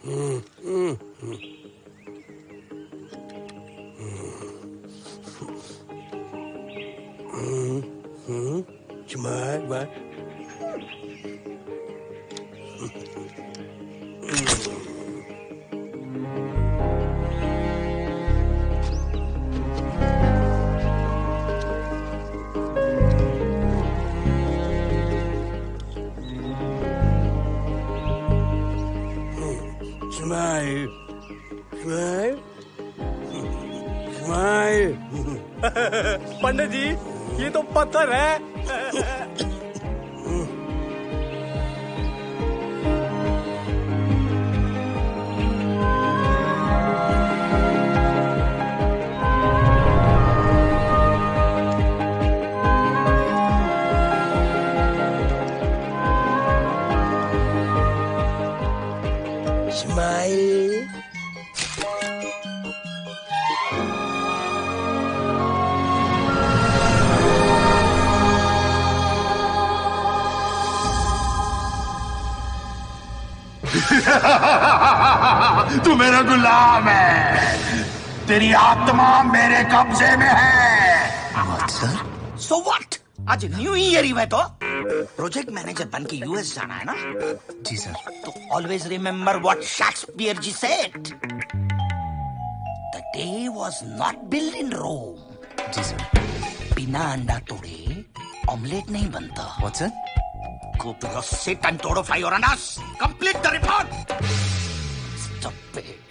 Smile. Smile. पंडित जी, ये तो पत्थर है। Smile. तू मेरा गुलाम है, तेरी आत्मा मेरे कब्जे में है। Sir, so what? आज न्यू ईयर ही है तो प्रोजेक्ट मैनेजर बन के यूएस जाना है ना? जी सर। तो always remember what Shakespeare ji said, the day was not build in Rome. जी सर। बिना अंडा तोड़े ऑमलेट नहीं बनता। What sir? Go to your seat and todo fly your andas. Complete the report. Stupid.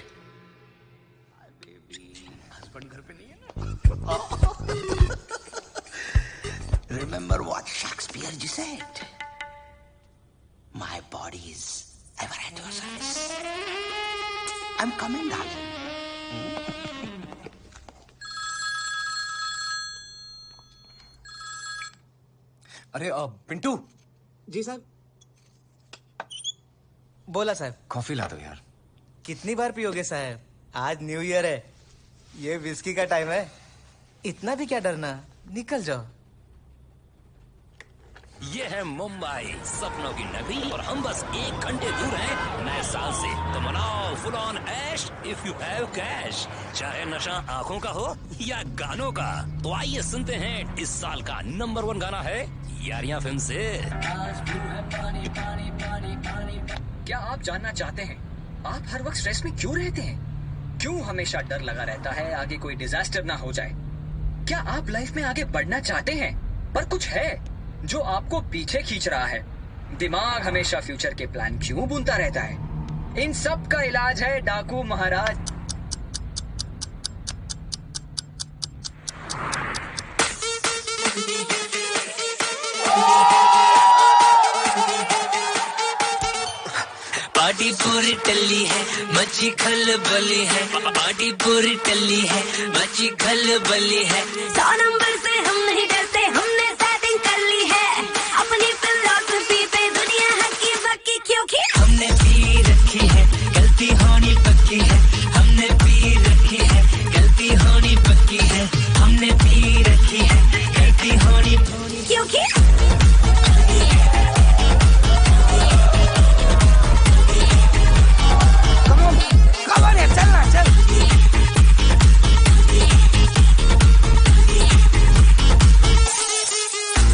My baby. Husband घर पे नहीं है ना? Remember what Shakespeare ji said. My body is ever at your service. I'm coming, darling. अरे पिंटू। जी साहब। बोला साहब। Coffee ला दो यार। कितनी बार पियोगे साहब? आज न्यू ईयर है, ये विस्की का टाइम है। इतना भी क्या डरना, निकल जाओ। ये है मुंबई, सपनों की नगरी, और हम बस 1 घंटे दूर हैं नए साल से। तो मनाओ फुल ऑन ऐश इफ यू हैव कैश, चाहे नशा आंखों का हो या गानों का। तो आइए सुनते हैं इस साल का नंबर 1 गाना है यारियां फिल्म से। पानी पानी पानी पानी। क्या आप जानना चाहते हैं आप हर वक्त स्ट्रेस में क्यों रहते हैं? क्यों हमेशा डर लगा रहता है आगे कोई डिजास्टर ना हो जाए? क्या आप लाइफ में आगे बढ़ना चाहते हैं पर कुछ है जो आपको पीछे खींच रहा है? दिमाग हमेशा फ्यूचर के प्लान क्यों बुनता रहता है? इन सब का इलाज है डाकू महाराज। पार्टी पूरी टल्ली है, मची खलबली है। पार्टी पूरी टल्ली है, मची खलबली है। 100 नंबर से हम नहीं डरते, हमने सेटिंग कर ली है। अपनी फिलॉसफी पे दुनिया हक्की बक्की, क्योंकि हमने पी रखी है, गलती होनी पक्की है। हमने पी रखी है, गलती होनी पक्की है। हमने पी रखी है, गलती होनी क्योंकि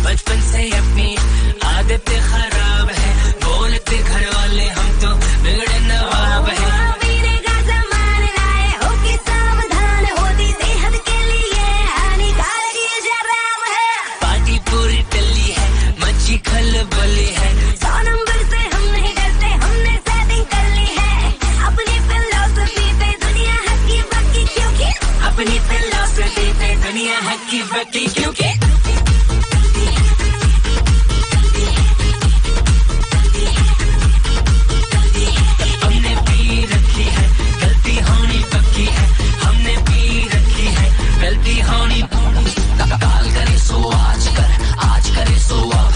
बचपन से अपनी आदतें खराब है, बोलते घर वाले हम तो बिगड़े नवाब है। मेरेगा जमान लाए हो कि सावधान, होती सेहत के लिए हानिकारक ये शराब है। पार्टी पूरी टल्ली है, मची खलबली है। 100 नंबर से हम नहीं डरते, हमने सेटिंग कर ली है। अपनी फिलॉसफी पे दुनिया हक्की बक्की, क्योंकि अपनी फिलॉसफी पे दुनिया हक्की बक्की, क्योंकि हमने पी रखी है, गलती होनी पक्की है। हमने पी रखी है, गलती होनी। काल करे सो आज कर, आज करे सो अब।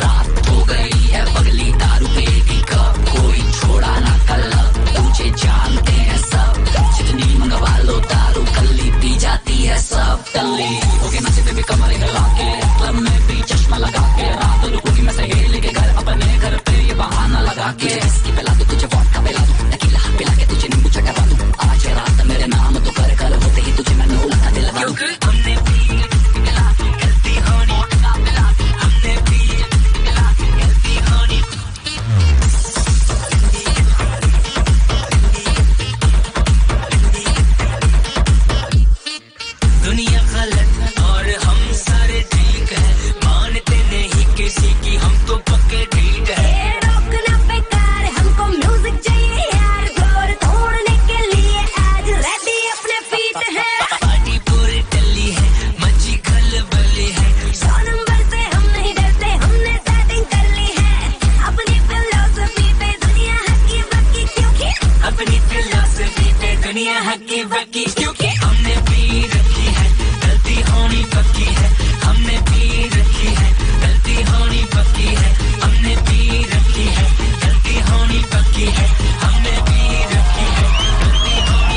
रात हो गई है पगली, दारू पे की कप। कोई छोड़ा ना कलब, तुझे जानते हैं सब। जितनी मंगवा लो दारू, कल्ली पी जाती है सब। टल्ली होके नशे पे भी कमर हिला के, क्लब में भी चश्मा लगा के। रात रुकोगी मैं सहेली के घर, अपने घर पे ये बहाना लगा के। इसकी पिला दो तुझे वोडका पिला दूं, टकीला दुनिया हक्की बक्की क्योंकि हमने पी रखी है गलती होनी पक्की है हमने पी रखी है गलती होनी पक्की है हमने पी रखी है गलती होनी पक्की है हमने पी रखी है गलती होनी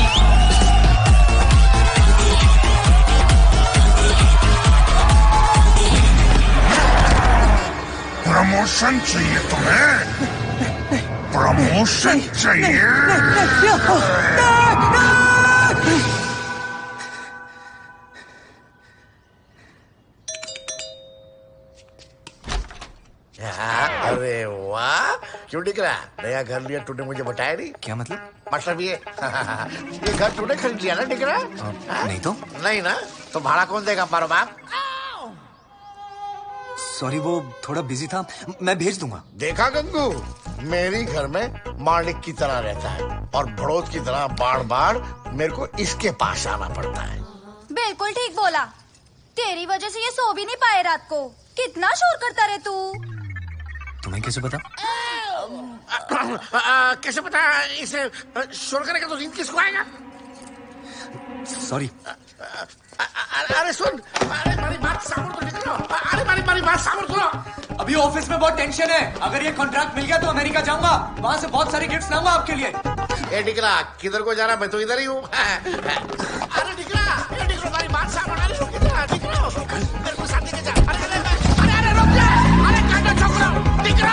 प्रमोशन चाहिए तुम्हें? प्रमोशन चाहिए? अरे वाह, क्यों दिख रहा? नया घर लिया तूने, मुझे बताया नहीं। क्या मतलब? मतलब ये ये घर तूने खरीद लिया ना, दिख रहा? नहीं तो। नहीं ना, तो भाड़ा कौन देगा? मारो बाप। सॉरी, वो थोड़ा बिजी था, मैं भेज दूंगा। देखा गंगू, मेरी घर में मालिक की तरह रहता है और बड़ोद की तरह बार बार मेरे को इसके पास आना पड़ता है। बिल्कुल ठीक बोला। तेरी वजह से ये सो भी नहीं पाए रात को। कितना शोर करता रहे तू। तुम्हें कैसे पता? कैसे पता? इसे शोर करेगा तो नींद किसको आएगा? सॉरी। अरे सुन, अरे मेरी बात सामने तो निकलो। अरे मेरी बात सामने सुनो। अभी ऑफिस में बहुत टेंशन है। अगर ये कॉन्ट्रैक्ट मिल गया तो अमेरिका जाऊंगा, वहाँ से बहुत सारे गिफ्ट्स लाऊंगा आपके लिए। ये निकला, किधर को जा रहा? मैं तो इधर ही हूँ। अरे निकला, मेरी बात सामने। अरे रुक, निकलो, मेरे को साथ लेके जा। अरे रुक जा, अरे कांटा छोकरा, निकलो।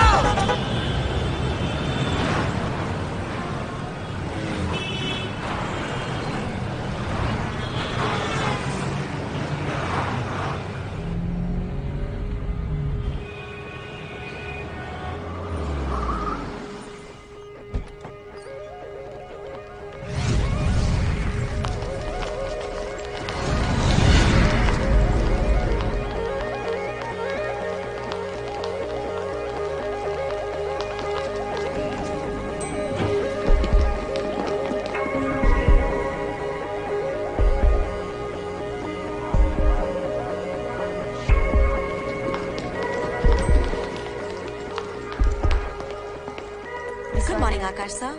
Akash sir.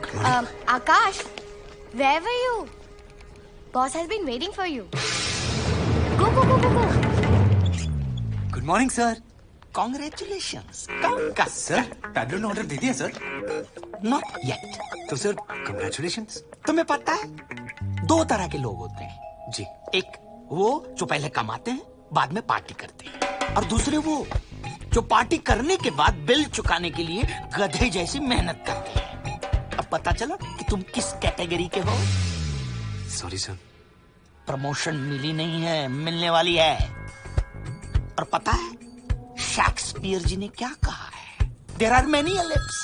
Akash, where were you? Boss has been waiting for you. Go. Good morning sir. Congratulations. Sir, Pablo ने ऑर्डर दे दिया सर। Not yet. तो सर कंग्रेचुलेशंस। तुम्हें पता है, 2 तरह के लोग होते हैं जी। एक वो जो पहले कमाते हैं, बाद में पार्टी करते हैं, और दूसरे वो जो पार्टी करने के बाद बिल चुकाने के लिए गधे जैसी मेहनत करते हैं। अब पता चला कि तुम किस कैटेगरी के हो। Sorry sir. प्रमोशन मिली नहीं है, मिलने वाली है। और पता है शेक्सपियर जी ने क्या कहा है? There are many lips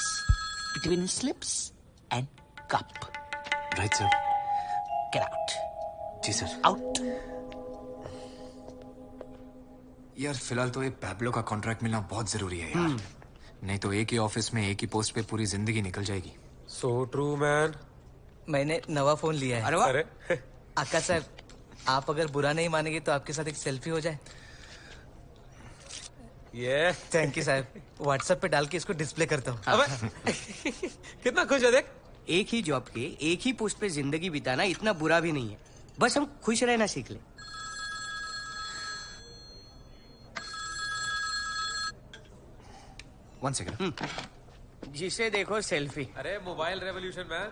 between slips and cup. Right sir. Get out. जी सर। आउट। यार फिलहाल तो ये पैब्लो का कॉन्ट्रैक्ट मिलना बहुत जरूरी है यार। नहीं तो एक ही ऑफिस में एक ही पोस्ट पे पूरी जिंदगी निकल जाएगी। So true man. मैंने नवा फोन लिया है। अरे वाह। अरे आकाश साहब, आप अगर बुरा नहीं मानेंगे तो आपके साथ एक सेल्फी हो जाए। ये थैंक यू साहब। व्हाट्सएप पे डाल के इसको डिस्प्ले करता हूँ। अबे कितना खुश है देख। एक ही जॉब के एक ही पोस्ट पे जिंदगी बिताना इतना बुरा भी नहीं है। बस हम खुश रहना सीख ले। One second. जिसे देखो सेल्फी। अरे मोबाइल रेवोल्यूशन मैन।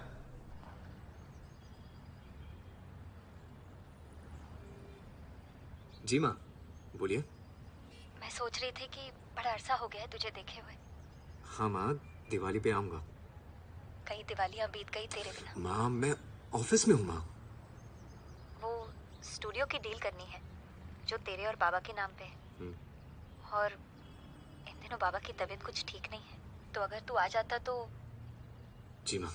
जी माँ, बोलिए। मैं सोच रही थी कि बड़ा अरसा हो गया है तुझे देखे हुए। हाँ माँ, दिवाली पे आऊंगा। कई दिवालियां बीत गई तेरे बिना। माँ मैं ऑफिस में हूँ माँ। वो स्टूडियो की डील करनी है जो तेरे और बाबा के नाम पे है। और इन दिनों बाबा की तबीयत कुछ ठीक नहीं है, तो अगर तू आ जाता तो। जी माँ।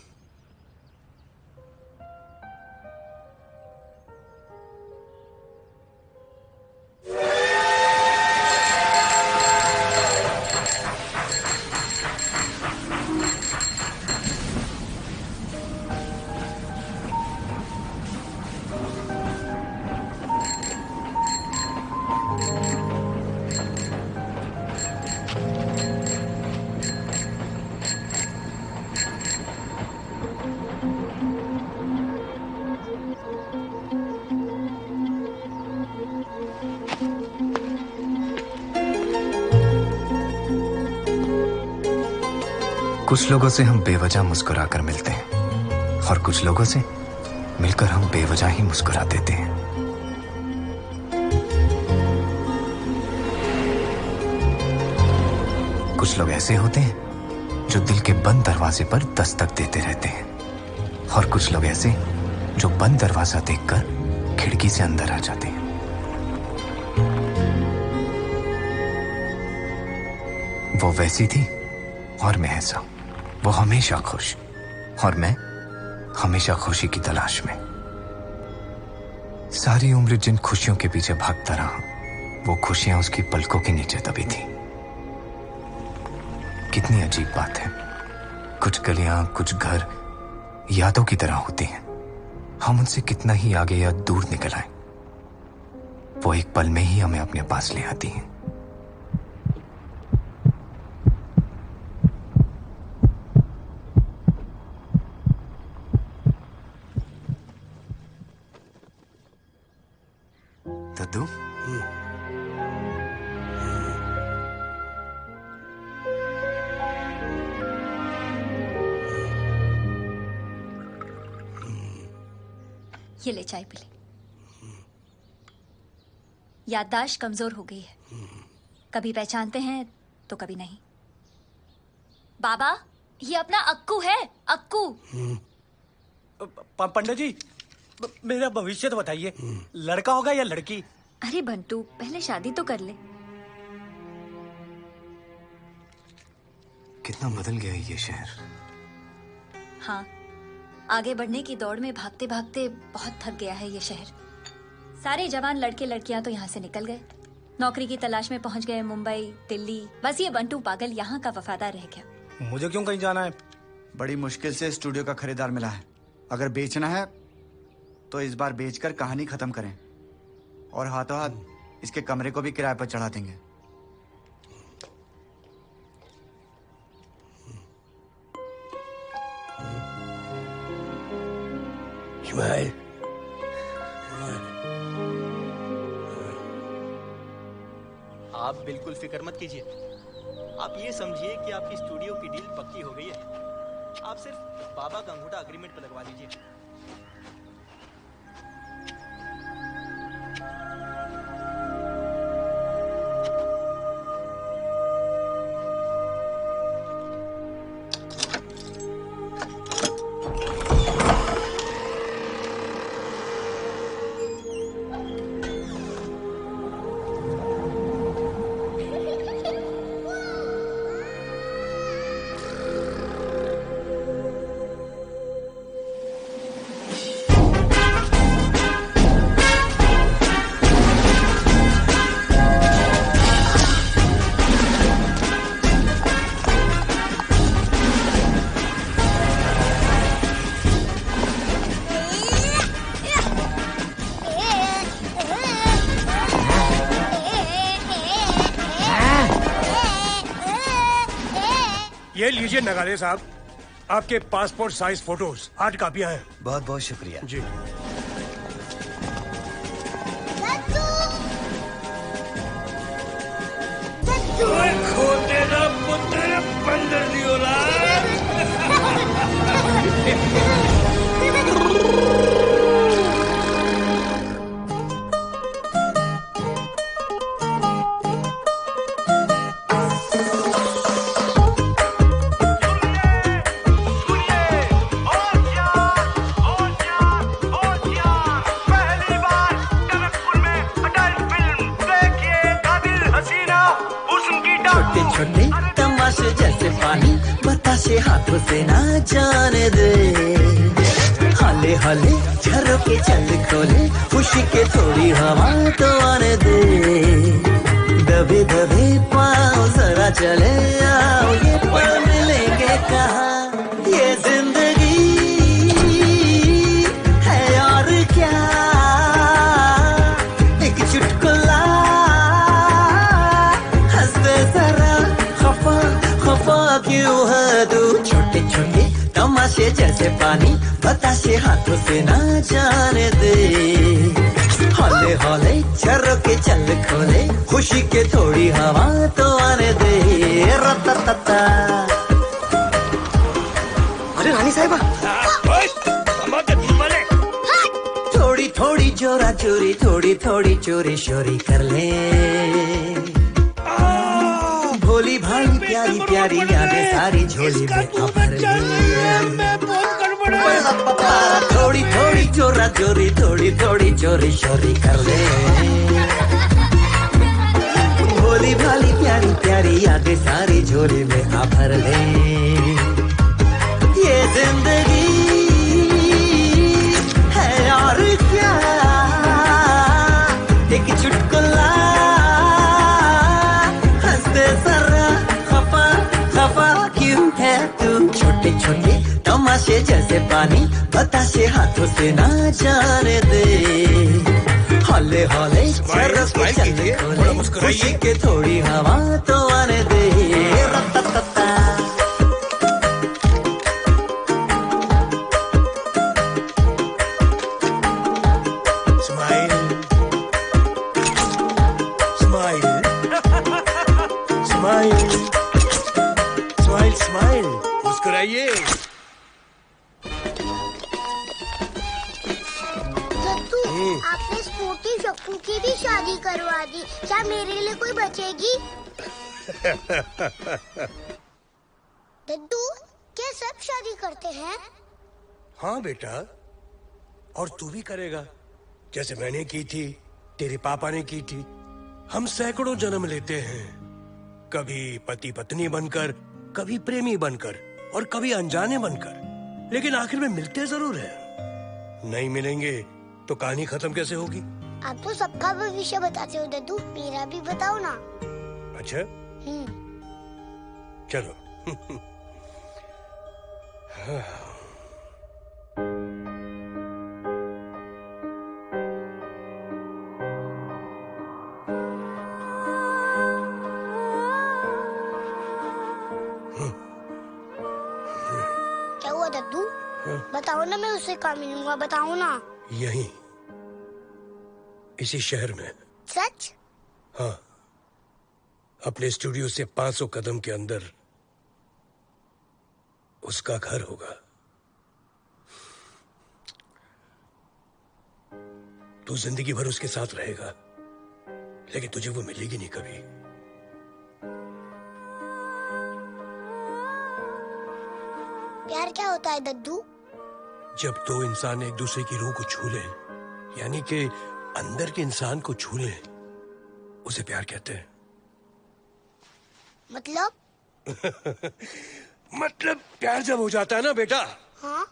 कुछ लोगों से हम बेवजह मुस्कुरा कर मिलते हैं और कुछ लोगों से मिलकर हम बेवजह ही मुस्कुरा देते हैं। कुछ लोग ऐसे होते हैं जो दिल के बंद दरवाजे पर दस्तक देते रहते हैं और कुछ लोग ऐसे जो बंद दरवाजा देखकर खिड़की से अंदर आ जाते हैं। वो वैसी थी और मैं ऐसा। वो हमेशा खुश और मैं हमेशा खुशी की तलाश में। सारी उम्र जिन खुशियों के पीछे भागता रहा, वो खुशियां उसकी पलकों के नीचे दबी थी। कितनी अजीब बात है, कुछ गलियां, कुछ घर यादों की तरह होती हैं। हम उनसे कितना ही आगे या दूर निकल आए, वो एक पल में ही हमें अपने पास ले आती हैं। दद्दू, ये ले चाय पी ले। याददाश्त कमजोर हो गई है, कभी पहचानते हैं तो कभी नहीं। बाबा, ये अपना अक्कू है, अक्कू। पंडित जी, मेरा भविष्य तो बताइए, लड़का होगा या लड़की? अरे बंटू, पहले शादी तो कर ले। कितना बदल गया है ये शहर। हाँ, आगे बढ़ने की दौड़ में भागते भागते बहुत थक गया है ये शहर। सारे जवान लड़के लड़कियां तो यहाँ से निकल गए, नौकरी की तलाश में पहुंच गए मुंबई, दिल्ली। बस ये बंटू पागल यहाँ का वफादार रह गया। मुझे क्यों कहीं जाना है? बड़ी मुश्किल से स्टूडियो का खरीदार मिला है। अगर बेचना है तो इस बार बेचकर कहानी खत्म करें और हाथों हाथ इसके कमरे को भी किराए पर चढ़ा देंगे। इस्माइल, आप बिल्कुल फिक्र मत कीजिए। आप ये समझिए कि आपकी स्टूडियो की डील पक्की हो गई है। आप सिर्फ बाबा का अंगूठा अग्रीमेंट पर लगवा दीजिए। ये लीजिए नगाड़े साहब, आपके पासपोर्ट साइज फोटोज 8 कापियां हैं। बहुत बहुत शुक्रिया जी। खोतेरा पुत्र बंदर दियो छोटे तमाशे जैसे पानी बताशे हाथों से ना जाने दे। हाले हाले झरोके चल खोले, खुशी के थोड़ी हवा तो आने दे। दबे दबे पाँव जरा चले आओ, ये पल मिलेंगे कहाँ। ये जिंदगी है और क्या, एक चुटकुला क्यों है तू। छोटे छोटे तमाशे जैसे पानी बताशे हाथों से ना जाने दे। हौले हौले झरोके चल खोले, खुशी के थोड़ी हवा तो आने दे। रततता रानी साहिबा। थोड़ी थोड़ी चोरा चोरी, थोड़ी थोड़ी चोरी शोरी कर ले। भोली भाली प्यारी प्यारी यादें सारी झोली में भर ले। थोड़ी थोड़ी चोरा चोरी, थोड़ी थोड़ी चोरी शोरी कर ले। भोली भाली प्यारी प्यारी यादें सारी झोली में भर ले। ये जिंदगी है और क्या, एक चुटकुला हंसते जरा, खफा खफा क्यों है तू। छोटे छोटे तमाशे जैसे पानी बताशे हाथों से ना जाने दे। हौले हौले चरस के चलने खोले, खुशी के थोड़ी हवा तो आने दे। रत्ता स्माइल, मुस्कुराइए। आपने स्पोर्टी शक्कू की भी शादी करवा दी, क्या मेरे लिए कोई बचेगी? दद्दू, क्या सब शादी करते हैं? हाँ बेटा, और तू भी करेगा, जैसे मैंने की थी, तेरे पापा ने की थी। हम सैकड़ों जन्म लेते हैं, कभी पति पत्नी बनकर, कभी प्रेमी बनकर और कभी अनजाने बनकर, लेकिन आखिर में मिलते जरूर हैं। नहीं मिलेंगे तो कहानी खत्म कैसे होगी? आप तो सबका भविष्य बताते हो दद्दू, मेरा भी बताओ ना। अच्छा, चलो। क्या हुआ दद्दू? बताओ ना, मैं उससे कहाँ मिलूंगा, बताओ ना। यहीं, इसी शहर में। सच? हाँ, अपने स्टूडियो से 500 कदम के अंदर उसका घर होगा। तू जिंदगी भर उसके साथ रहेगा, लेकिन तुझे वो मिलेगी नहीं कभी। प्यार क्या होता है दद्दू? जब दो इंसान एक दूसरे की रूह को छू ले, यानी कि अंदर के इंसान को छू ले, उसे प्यार कहते हैं। मतलब? मतलब प्यार जब हो जाता है ना बेटा, हाँ?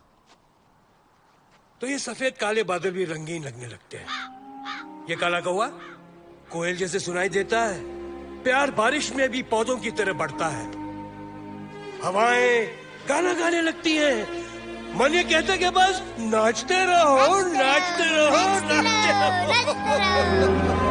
तो ये सफेद काले बादल भी रंगीन लगने लगते हैं। ये काला कौवा कोयल जैसे सुनाई देता है। प्यार बारिश में भी पौधों की तरह बढ़ता है। हवाएं गाना गाने लगती हैं। मन ये कहता है कि बस नाचते रहो, नाचते रहो, नाचते रहो।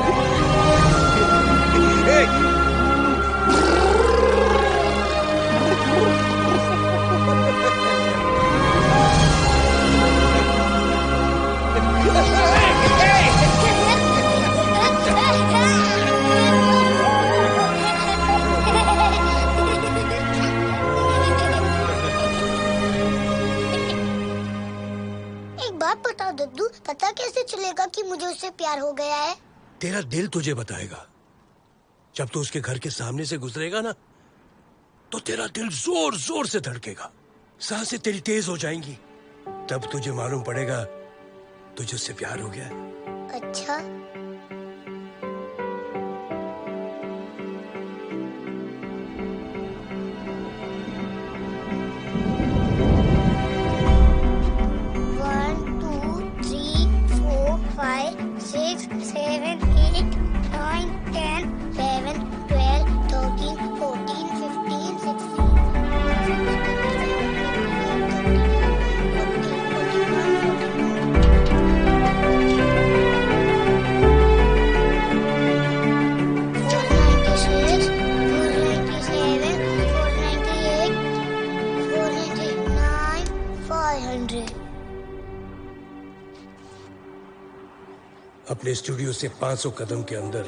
बात बताओ दद्दू, पता कैसे चलेगा कि मुझे उससे प्यार हो गया है? तेरा दिल तुझे बताएगा। जब तू उसके घर के सामने से गुजरेगा ना, तो तेरा दिल जोर जोर से धड़केगा, सांसें तेरी तेज हो जाएंगी। तब तुझे मालूम पड़ेगा तुझे उससे प्यार हो गया। अच्छा, अपने स्टूडियो से 500 कदम के अंदर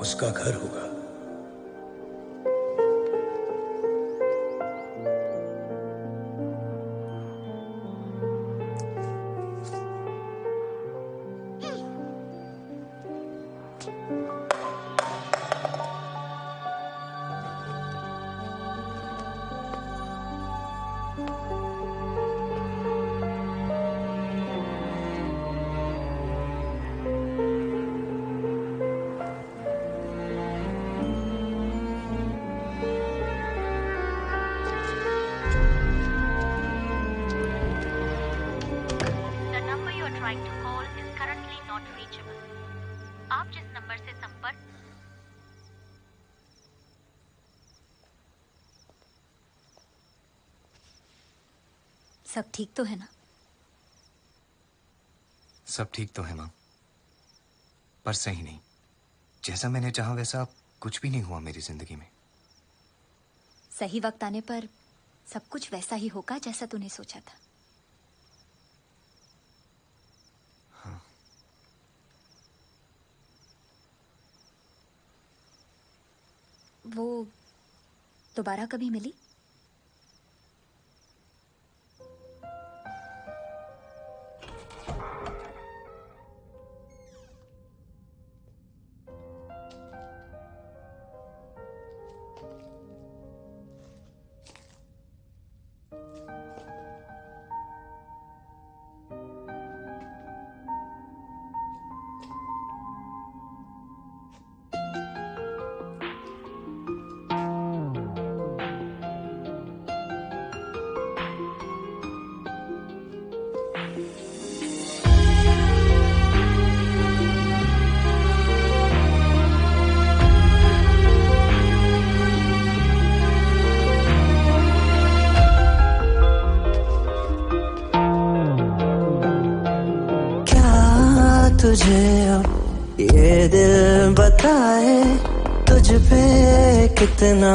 उसका घर होगा। सब ठीक तो है ना? सब ठीक तो है माँ, पर सही नहीं। जैसा मैंने चाहा वैसा कुछ भी नहीं हुआ मेरी जिंदगी में। सही वक्त आने पर सब कुछ वैसा ही होगा जैसा तूने सोचा था। हाँ। वो दोबारा कभी मिली? तुझे अब ये दिल बताए तुझ पे कितना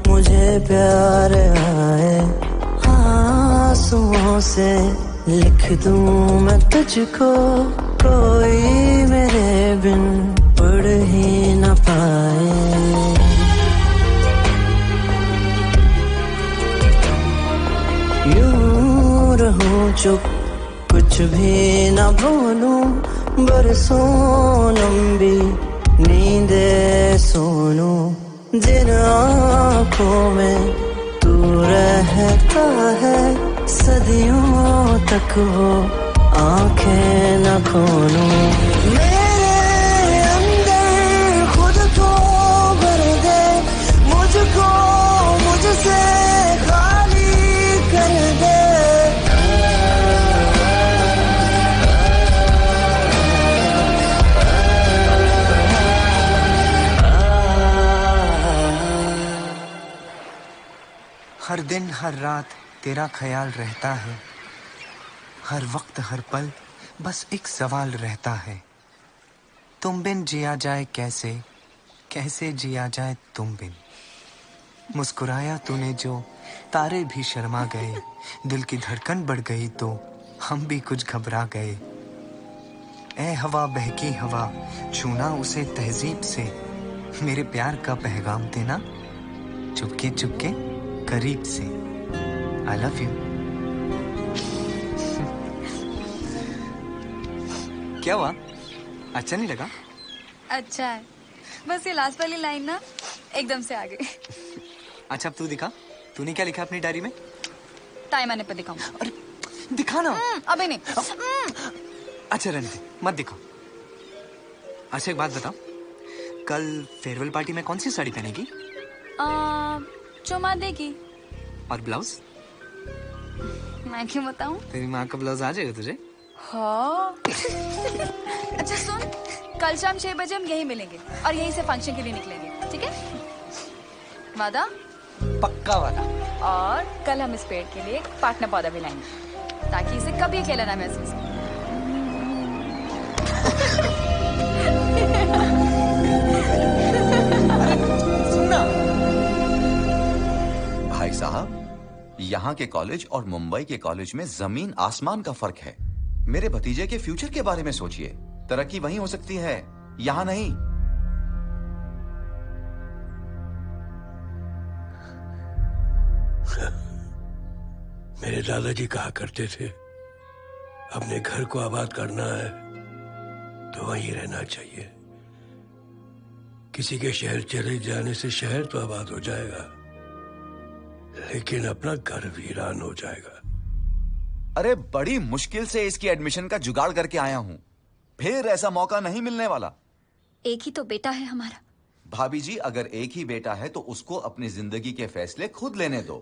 मुझे प्यार आए। आंसुओं से लिख दूं मैं तुझको, कोई मेरे बिन पढ़ ही न पाए। यूं रहूं चुप, कुछ भी न बोलूं, बरसों लंबी नींदे सोनू। जिन आँखों में तू रहता है, सदियों तक वो आंखें न खोलूं। मेरे अंदर खुद को भर दे, मुझको मुझसे खाली कर दे। हर दिन हर रात तेरा ख्याल रहता है, हर वक्त हर पल बस एक सवाल रहता है। तुम बिन जिया जाए कैसे, कैसे जिया जाए तुम बिन। मुस्कुराया तूने जो, तारे भी शर्मा गए, दिल की धड़कन बढ़ गई तो हम भी कुछ घबरा गए। ए हवा बहकी हवा, छूना उसे तहजीब से, मेरे प्यार का पैगाम देना चुपके चुपके करीब से। I love you। क्या हुआ? अच्छा नहीं लगा? अच्छा है, बस ये लास्ट वाली लाइन ना एकदम से आ गई। अच्छा अब तू दिखा, तूने क्या लिखा अपनी डायरी में? टाइम आने पर दिखाऊं। अरे दिखा ना। अबे नहीं। अच्छा रहने दे, मत दिखा। अच्छा एक बात बताओ, कल फेयरवेल पार्टी में कौन सी साड़ी पहनेगी? जो माँ देगी। और ब्लाउज? मैं क्यों बताऊं? तेरी माँ का ब्लाउज आ जाएगा तुझे? हाँ। अच्छा सुन, कल शाम 6 बजे हम यहीं मिलेंगे और यहीं से फंक्शन के लिए निकलेंगे, ठीक है? वादा? पक्का वादा। और कल हम इस पेड़ के लिए एक पार्टनर पौधा भी लाएंगे ताकि इसे कभी अकेला ना महसूस हो। भाई साहब, यहाँ के कॉलेज और मुंबई के कॉलेज में जमीन आसमान का फर्क है। मेरे भतीजे के फ्यूचर के बारे में सोचिए, तरक्की वहीं हो सकती है, यहाँ नहीं। मेरे दादाजी कहा करते थे, अपने घर को आबाद करना है तो वहीं रहना चाहिए। किसी के शहर चले जाने से शहर तो आबाद हो जाएगा, लेकिन अपना घर वीरान हो जाएगा। अरे बड़ी मुश्किल से इसकी एडमिशन का जुगाड़ करके आया हूँ, फिर ऐसा मौका नहीं मिलने वाला। एक ही तो बेटा है हमारा। भाभी जी, अगर एक ही बेटा है तो उसको अपनी जिंदगी के फैसले खुद लेने दो।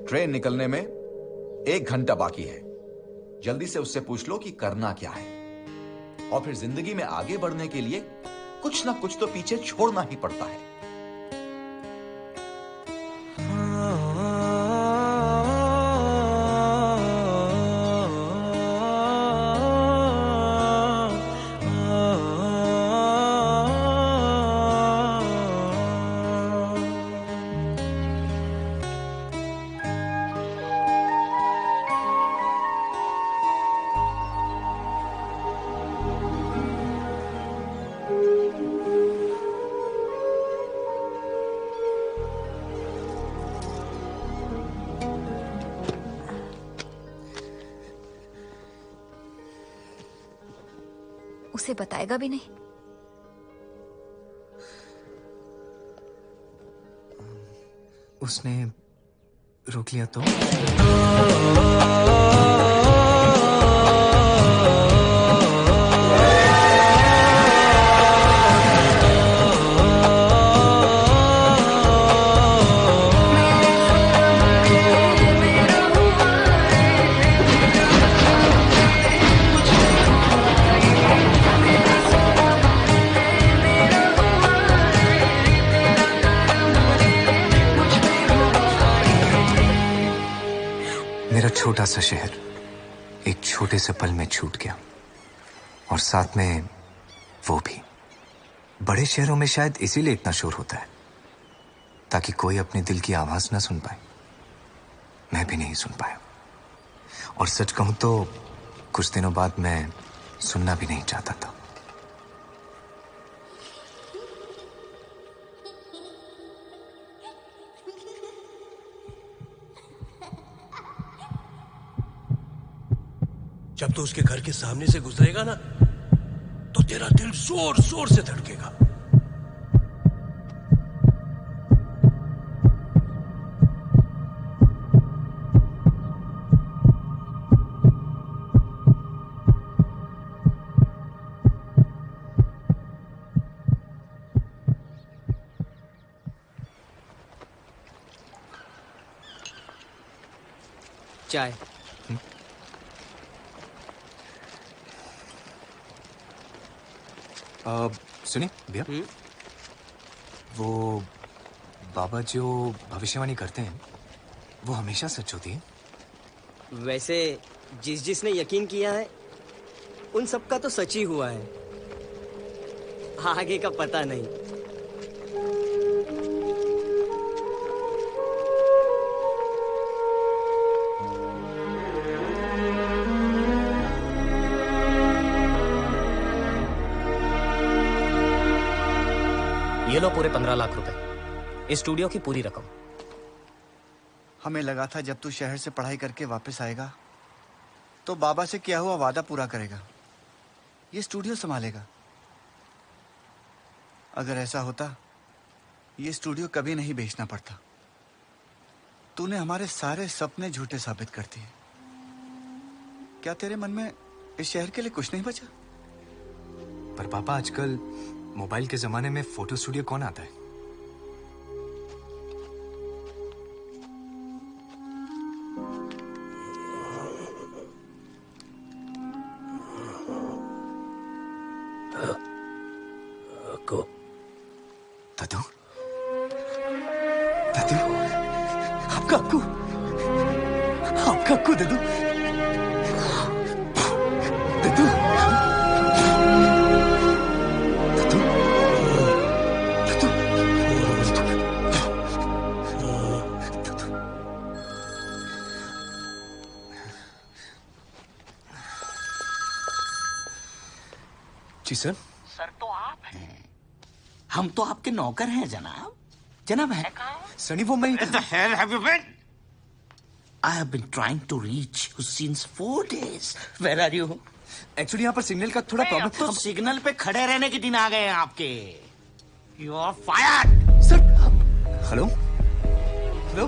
ट्रेन निकलने में 1 घंटा बाकी है, जल्दी से उससे पूछ लो कि करना क्या है, और फिर जिंदगी में आगे बढ़ने के लिए कुछ ना कुछ तो पीछे छोड़ना ही पड़ता है। से बताएगा भी नहीं। उसने रोक लिया तो? मेरा छोटा सा शहर एक छोटे से पल में छूट गया, और साथ में वो भी। बड़े शहरों में शायद इसीलिए इतना शोर होता है, ताकि कोई अपने दिल की आवाज ना सुन पाए। मैं भी नहीं सुन पाया, और सच कहूं तो कुछ दिनों बाद मैं सुनना भी नहीं चाहता था। जब तू उसके घर के सामने से गुजरेगा ना, तो तेरा दिल जोर जोर से धड़केगा। चाय। सुनिए भैया, वो बाबा जो भविष्यवाणी करते हैं वो हमेशा सच होती है? वैसे जिसने यकीन किया है उन सब का तो सच ही हुआ है, आगे का पता नहीं। ये लो पूरे 15 लाख रुपए, इस स्टूडियो की पूरी रकम। हमें लगा था जब तू शहर से पढ़ाई करके वापस आएगा तो बाबा से किया हुआ वादा पूरा करेगा, ये स्टूडियो संभालेगा। अगर ऐसा होता ये स्टूडियो कभी नहीं बेचना पड़ता। तूने हमारे सारे सपने झूठे साबित कर दिए। क्या तेरे मन में इस शहर के लिए कुछ नहीं बचा? पर पापा, आजकल मोबाइल के जमाने में फोटो स्टूडियो कौन आता है? दादू, दादू, आपका अक्कू, आपका अक्कू दादू, दादू, जी सर। सर तो आप हैं, हम तो आपके नौकर हैं जनाब। जनाब है कहाँ? सनी, वो मैं Where the hell have you been? I have been trying to reach you since 4 days. Where are you? Actually यहाँ पर सिग्नल का थोड़ा प्रॉब्लम। तो सिग्नल पे खड़े रहने के दिन आ गए हैं आपके। You are fired. Sir, hello, hello,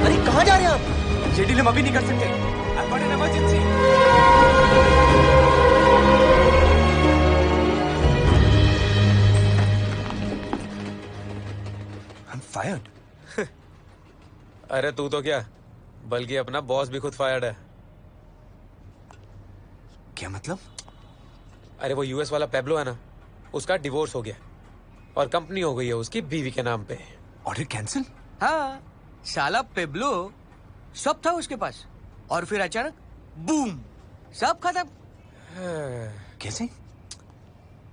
अरे कहाँ जा रहे हैं आप? ये डील हम अभी नहीं कर सकते। I've got an emergency. I'm fired. अरे तू तो क्या, बल्कि अपना बॉस भी खुद फायर्ड है। क्या मतलब? अरे वो यूएस वाला पेब्लो है ना, उसका डिवोर्स हो गया और कंपनी हो गई है उसकी बीवी के नाम पे। Order cancel? हाँ, साला पेब्लो सब था उसके पास, और फिर अचानक बूम, सब खत्म। कैसे?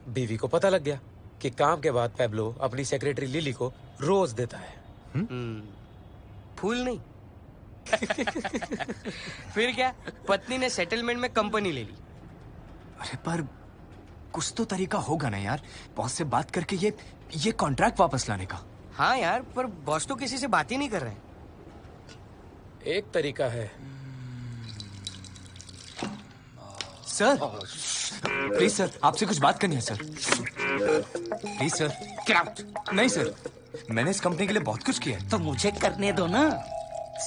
बीवी को पता लग गया कि काम के बाद पेब्लो अपनी सेक्रेटरी लिली को रोज देता है। फूल नहीं। फिर क्या, पत्नी ने सेटलमेंट में कंपनी ले ली। अरे पर कुछ तो तरीका होगा ना यार, बॉस से बात करके ये कॉन्ट्रैक्ट वापस लाने का। हाँ यार, पर बॉस तो किसी से बात ही नहीं कर रहे हैं। एक तरीका है, सर प्लीज सर, आपसे कुछ बात करनी है sir. Please sir. Get out. नहीं सर, मैंने इस कंपनी के लिए बहुत कुछ किया है। तो मुझे करने दो ना।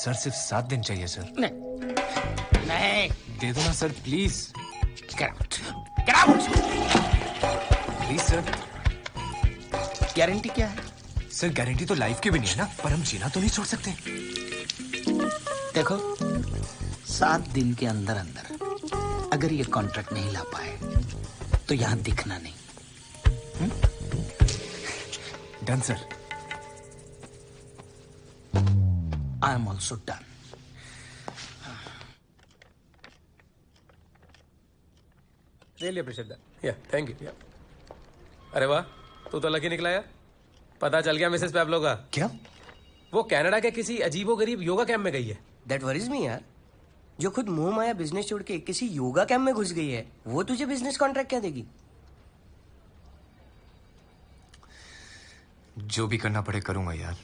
सर सिर्फ 7 दिन चाहिए सर। नहीं दे दो ना sir please. Get out. Get out. Please sir. Guarantee क्या है? सर गारंटी तो लाइफ की भी नहीं है ना, पर हम जीना तो नहीं छोड़ सकते। देखो 7 दिन के अंदर अंदर अगर ये कॉन्ट्रैक्ट नहीं ला पाए तो यहां दिखना नहीं। Done sir. I am also done. Really appreciate that. या थैंक यू। या अरे वाह, तू तो लकी निकला यार। पता चल गया मिसेस पैब्लो का। क्या? वो कनाडा के किसी अजीबोगरीब योगा कैंप में गई है। दैट वरीज मी यार। जो खुद मुंह माया बिजनेस छोड़ के किसी योगा कैंप में घुस गई है, वो तुझे बिजनेस कॉन्ट्रैक्ट क्या देगी? जो भी करना पड़े करूंगा यार।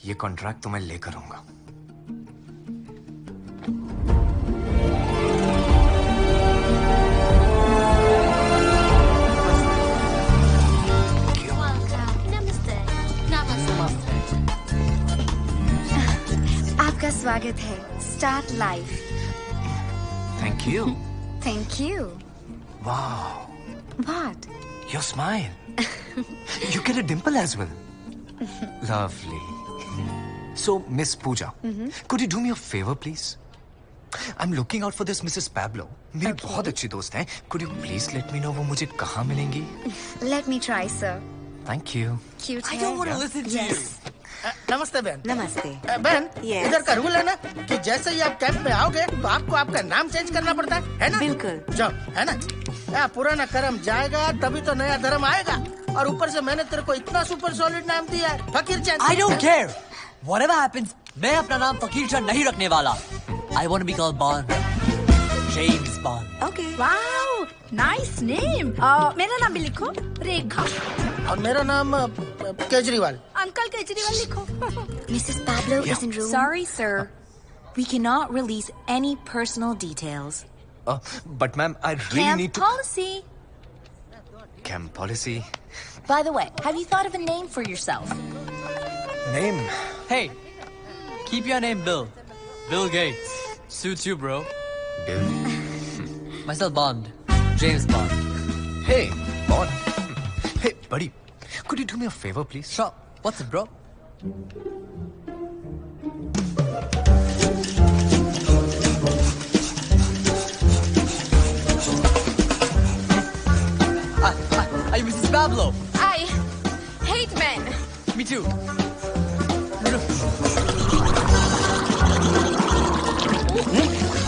ये कॉन्ट्रैक्ट तो मैं लेकर आऊंगा। आपका स्वागत है start life. Thank you. Thank you. Wow, What? your smile. You get a dimple as well. Lovely. So, Miss Pooja, could you do me a favor, please? I'm looking out for this Mrs. Pablo. मेरी बहुत अच्छी दोस्त हैं. Could you please let me know वो मुझे कहाँ मिलेंगी? Let me try, sir. Thank you. Cute I है। don't want to listen to Yes. you. नमस्ते बहन। नमस्ते। बहन, Yes. इधर का रूल है ना कि जैसे ही आप कैंप में आओगे तो आपको आपका नाम चेंज करना पड़ता है ना? बिल्कुल। जाओ, है ना? पुराना कर्म जाएगा तभी तो नया धर्म आएगा। और ऊपर से मैंने तेरे को इतना सुपर सॉलिड नाम दिया है, Fakir Chand. I don't care. Whatever happens, मैं अपना नाम फकीर चंद नहीं रखने वाला। I want to be called Bond. James Bond. Okay. Wow, nice name. मेरा नाम भी लिखो, रेखा। और मेरा नाम केजरीवाल। अंकल केजरीवाल लिखो। Mrs. Pablo is in room. Sorry, sir. We cannot release any personal details. But ma'am, I really Camp need to... policy. Camp policy. By the way, have you thought of a name for yourself? Name? Hey, keep your name Bill. Bill Gates. Suits you, bro. Bill? Myself Bond. James Bond. Hey, Bond. Hey, buddy. Could you do me a favor, please? Sure. What's it, bro? Are you Mrs. Pablo? I hate men. Me too.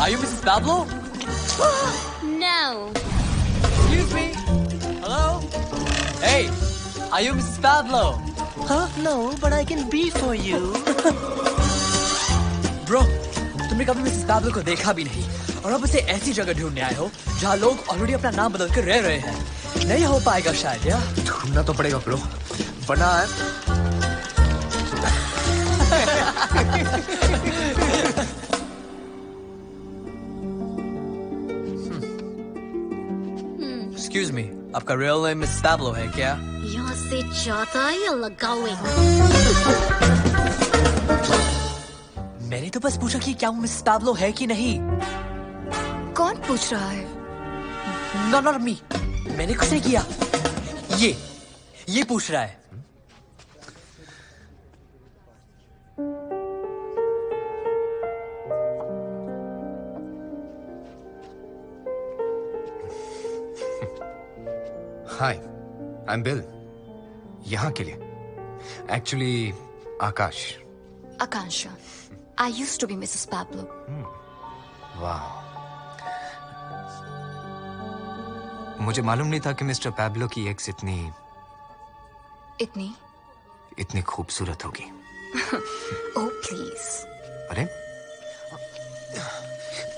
Are you Mrs. Pablo? No. Excuse me. Hello? Hey, are you Mrs. Pablo? Huh? No, but I can be for you. Bro, तुमने कभी Mrs Pablo को देखा भी नहीं और अब उसे ऐसी जगह ढूंढने आए हो जहाँ लोग ऑलरेडी अपना नाम बदल कर रह रहे हैं। नहीं हो पाएगा शायद यार। ढूंढना तो पड़ेगा ब्रो, वरना Excuse me, आपका रियल नेम मिसेस पैब्लो है क्या? यहाँ से जाता या लगावे? मैंने तो बस पूछा कि क्या वो मिसेस पैब्लो है कि नहीं। कौन पूछ रहा है? नॉट मी, मैंने कुछ नहीं किया। ये पूछ रहा है। हाय, आई एम बिल। यहाँ के लिए actually Akash. Akansha. I used to be Mrs. Pablo. वाह, मुझे मालूम नहीं था कि मिस्टर पैब्लो की एक्स इतनी खूबसूरत होगी। Oh, please. अरे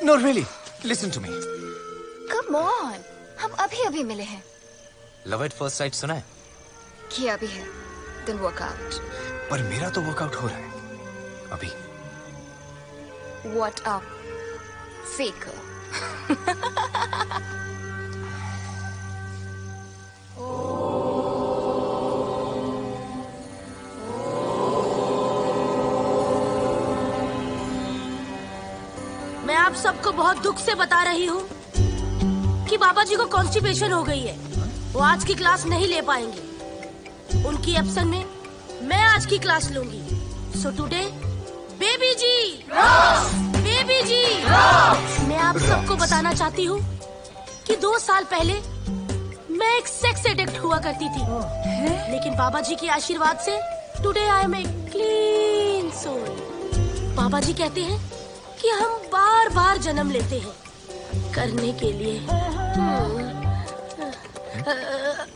no really, listen to me. Come on. हम अभी मिले हैं। लव एट फर्स्ट साइट सुना है? किया भी है। Then work out. पर मेरा तो वर्कआउट हो रहा है अभी। What a faker. सबको बहुत दुख से बता रही हूँ कि बाबा जी को कॉन्स्टिपेशन हो गई है। वो आज की क्लास नहीं ले पाएंगे। उनकी एब्सेंस में मैं आज की क्लास लूंगी। So today baby ji, baby जी, मैं आप सबको बताना चाहती हूँ कि 2 साल पहले मैं एक सेक्स एडिक्ट हुआ करती थी, लेकिन बाबा जी के आशीर्वाद से today I am a clean soul. बाबा जी कहते हैं कि हम बार बार जन्म लेते हैं करने के लिए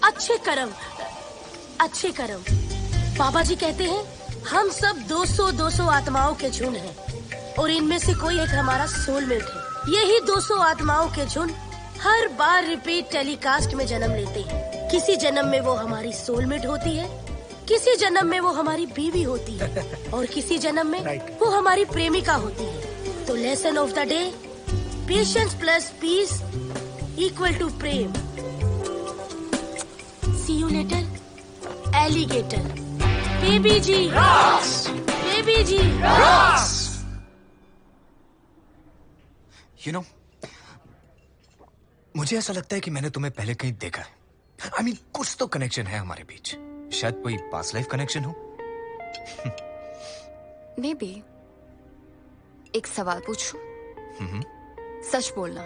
अच्छे कर्म, अच्छे कर्म। बाबा जी कहते हैं हम सब 200 आत्माओं के झुंड हैं और इनमें से कोई एक हमारा सोलमेट है। यही 200 आत्माओं के झुंड हर बार रिपीट टेलीकास्ट में जन्म लेते हैं। किसी जन्म में वो हमारी सोलमेट होती है, किसी जन्म में वो हमारी बीवी होती है और किसी जन्म में वो हमारी प्रेमिका होती है। तो lesson of the day, patience plus peace equal to प्रेम। See you later alligator. Baby ji, baby ji. You know, मुझे ऐसा लगता है कि मैंने तुम्हें पहले कहीं देखा है। I mean, कुछ तो कनेक्शन है हमारे बीच। शायद कोई पास्ट लाइफ कनेक्शन हो। Maybe। एक सवाल पूछूं? सच बोलना,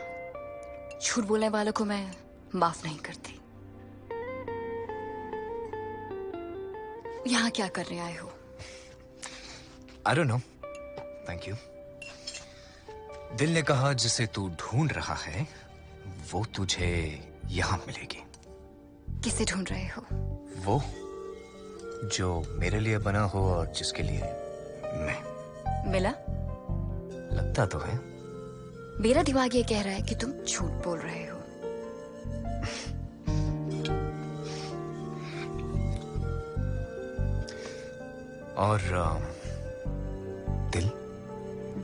झूठ बोलने वालों को मैं माफ नहीं करती। यहाँ क्या करने आए हो? I don't know. Thank you. दिल ने कहा जिसे तू ढूंढ रहा है वो तुझे यहाँ मिलेगी। किसे ढूंढ रहे हो? वो जो मेरे लिए बना हो और जिसके लिए मैं। मिला? लगता तो है। मेरा दिमाग ये कह रहा है कि तुम झूठ बोल रहे हो। और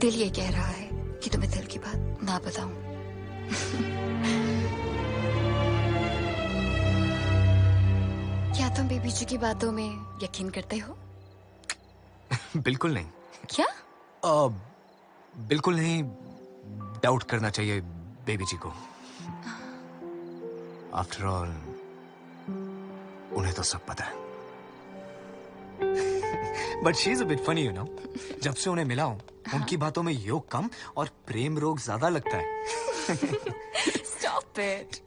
दिल ये कह रहा है कि तुम्हें दिल की बात ना बताऊं। क्या तुम बेबी जी की बातों में यकीन करते हो? बिल्कुल नहीं। क्या? बिल्कुल नहीं। डाउट करना चाहिए बेबी जी को। आफ्टर ऑल उन्हें तो सब पता है। But she is a bit funny, you know. जब से उन्हें मिला हूं, उनकी बातों में योग कम और प्रेम रोग ज्यादा लगता है। Stop it.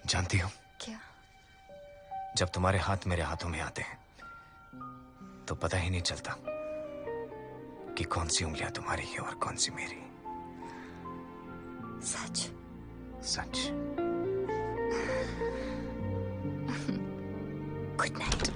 जानती हो क्या? जब तुम्हारे हाथ मेरे हाथों में आते हैं तो पता ही नहीं चलता कि कौन सी उंगलियां तुम्हारी है और कौन सी मेरी। सच? सच। Good night.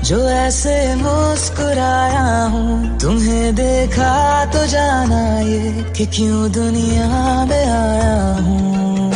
जो ऐसे मुस्कुराया हूँ, तुम्हें देखा तो जाना ये कि क्यों दुनिया में आया हूँ।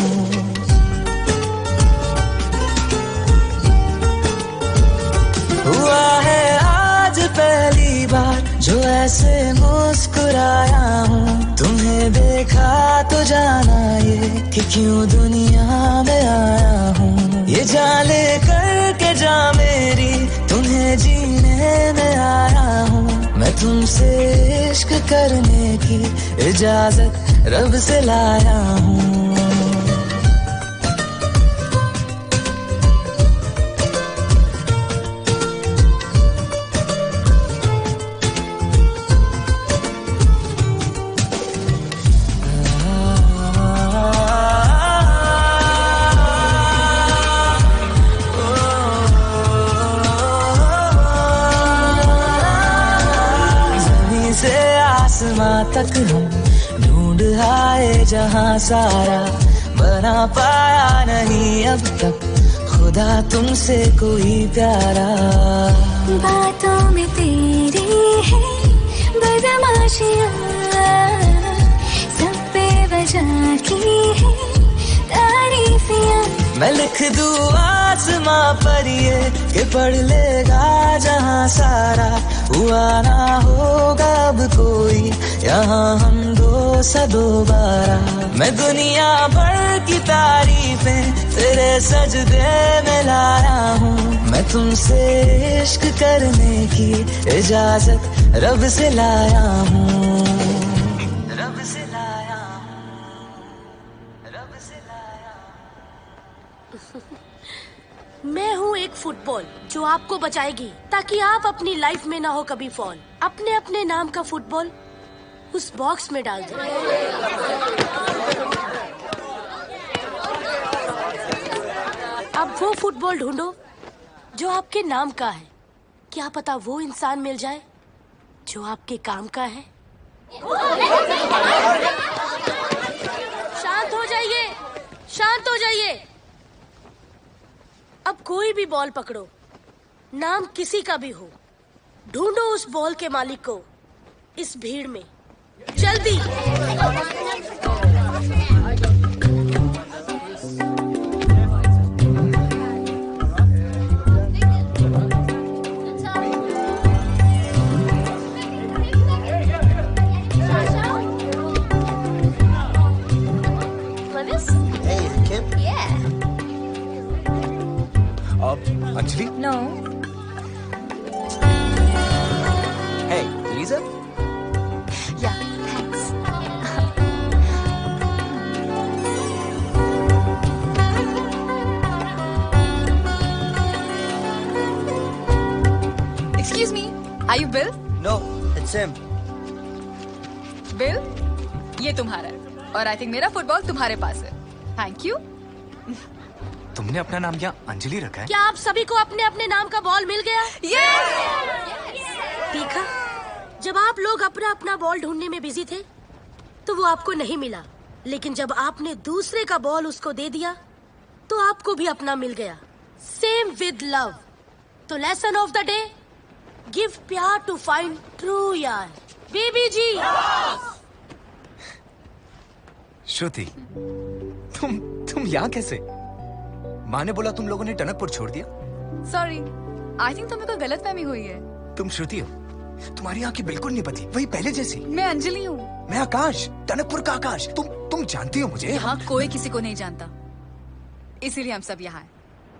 हुआ है आज पहली बार जो ऐसे मुस्कुराया हूँ, तुम्हें देखा तो जाना ये कि क्यों दुनिया में आया हूँ। ये जाले करके जा मेरी तुम्हें जीने में आया हूँ। मैं तुमसे इश्क करने की इजाजत रब से लाया हूँ। आसमां तक हम ढूंढ हाय जहां सारा बना पाया नहीं अब तक खुदा तुमसे कोई प्यारा। बातों में तेरी है बदमाशियाँ, सब पे वजह की है तारीफियाँ। मैं लिख दूँ आसमां पर ये कि पढ़ लेगा जहां सारा, हुआ ना होगा अब कोई यहाँ हम दो सा दोबारा। मैं दुनिया भर की तारीफें तेरे सजदे में लाया हूँ, मैं तुमसे इश्क करने की इजाजत रब से लाया हूँ, रब से लाया हूँ, रब से लाया। मैं हूँ एक फुटबॉल जो आपको बचाएगी ताकि आप अपनी लाइफ में ना हो कभी फॉल। अपने अपने नाम का फुटबॉल उस बॉक्स में डाल दो। अब वो फुटबॉल ढूंढो जो आपके नाम का है। क्या पता वो इंसान मिल जाए जो आपके काम का है। शांत हो जाइए, शांत हो जाइए। अब कोई भी बॉल पकड़ो, नाम किसी का भी हो, ढूंढो उस बॉल के मालिक को इस भीड़ में, जल्दी। Anjali? No. Hey, Lisa? Yeah, thanks. Excuse me, are you Bill? No, it's him. Bill, ये तुम्हारा है और आई थिंक मेरा फुटबॉल तुम्हारे पास है। Thank you. तुमने अपना नाम क्या अंजलि रखा है? क्या आप सभी को अपने अपने नाम का बॉल मिल गया? देखा, जब आप लोग अपना अपना बॉल ढूंढने में बिजी थे तो वो आपको नहीं मिला, लेकिन जब आपने दूसरे का बॉल उसको दे दिया तो आपको भी अपना मिल गया। Same with love. तो lesson of the day, give प्यार टू फाइंड ट्रू यार। बेबी जी। श्रुति, तुम यहाँ कैसे? माँ ने बोला तुम लोगों ने टनकपुर छोड़ दिया। सॉरी, आई थिंक तुम्हें कोई गलतफहमी हुई है। तुम श्रुति हो, तुम्हारी आंखें बिल्कुल नहीं बदली, वही पहले जैसी। मैं अंजलि हूँ। मैं आकाश, टनकपुर का आकाश। तुम जानती हो मुझे? यहाँ कोई किसी को नहीं जानता, इसीलिए हम सब यहाँ हैं।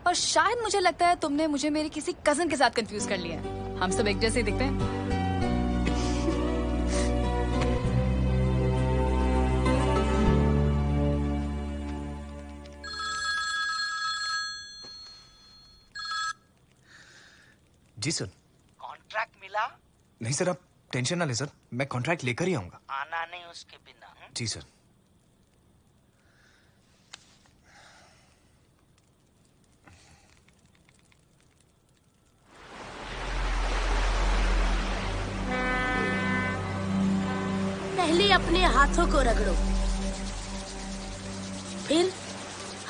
और शायद मुझे लगता है तुमने मुझे मेरी किसी कजन के साथ कंफ्यूज कर लिया है। हम सब एक जैसे दिखते हैं। जी सर। कॉन्ट्रैक्ट मिला? नहीं सर, आप टेंशन ना ले सर, मैं कॉन्ट्रैक्ट लेकर ही आऊंगा। आना नहीं उसके बिना। जी सर। पहले अपने हाथों को रगड़ो, फिर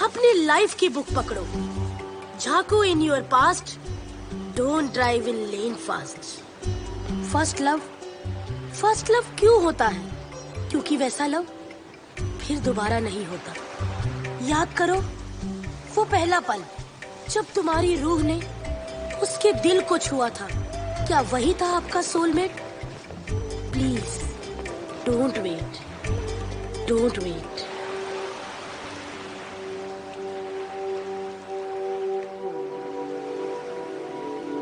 अपनी लाइफ की बुक पकड़ो, झांको in your past. Don't drive in lane fast. First love क्यों होता है? क्योंकि वैसा लव फिर दोबारा नहीं होता। याद करो वो पहला पल जब तुम्हारी रूह ने उसके दिल को छुआ था। क्या वही था आपका soulmate? Please don't wait, don't wait.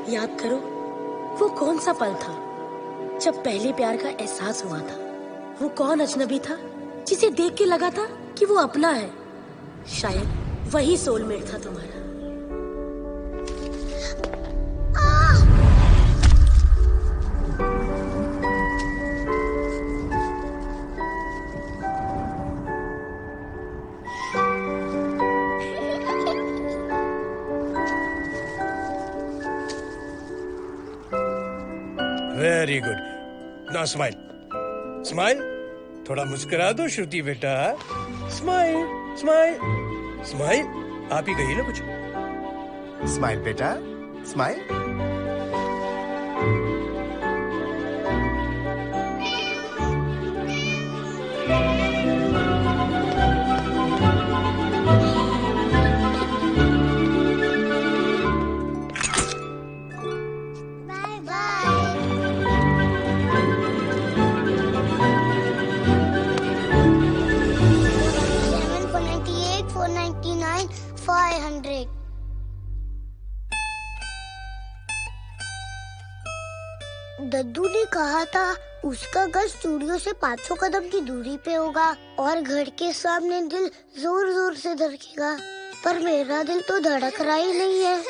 याद करो वो कौन सा पल था जब पहले प्यार का एहसास हुआ था। वो कौन अजनबी था जिसे देख के लगा था कि वो अपना है? शायद वही सोलमेट था तुम्हारा। Very good. Now smile. Smile. थोड़ा मुस्कुरा दो श्रुति बेटा। Smile smile smile. आप ही कहिए ना कुछ। स्माइल बेटा स्माइल। दद्दू ने कहा था उसका घर स्टूडियो से 500 कदम की दूरी पे होगा और घर के सामने दिल जोर जोर से धड़केगा, पर मेरा दिल तो धड़क रहा ही नहीं है।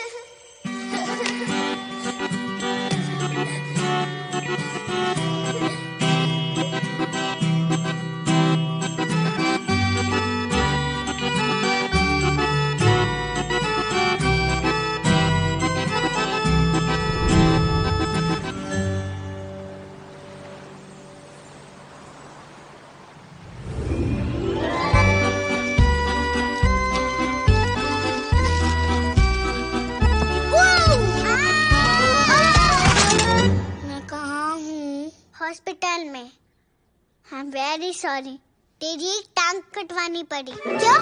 हॉस्पिटल में। आई एम वेरी सॉरी, तेरी एक टांग कटवानी पड़ी। क्या?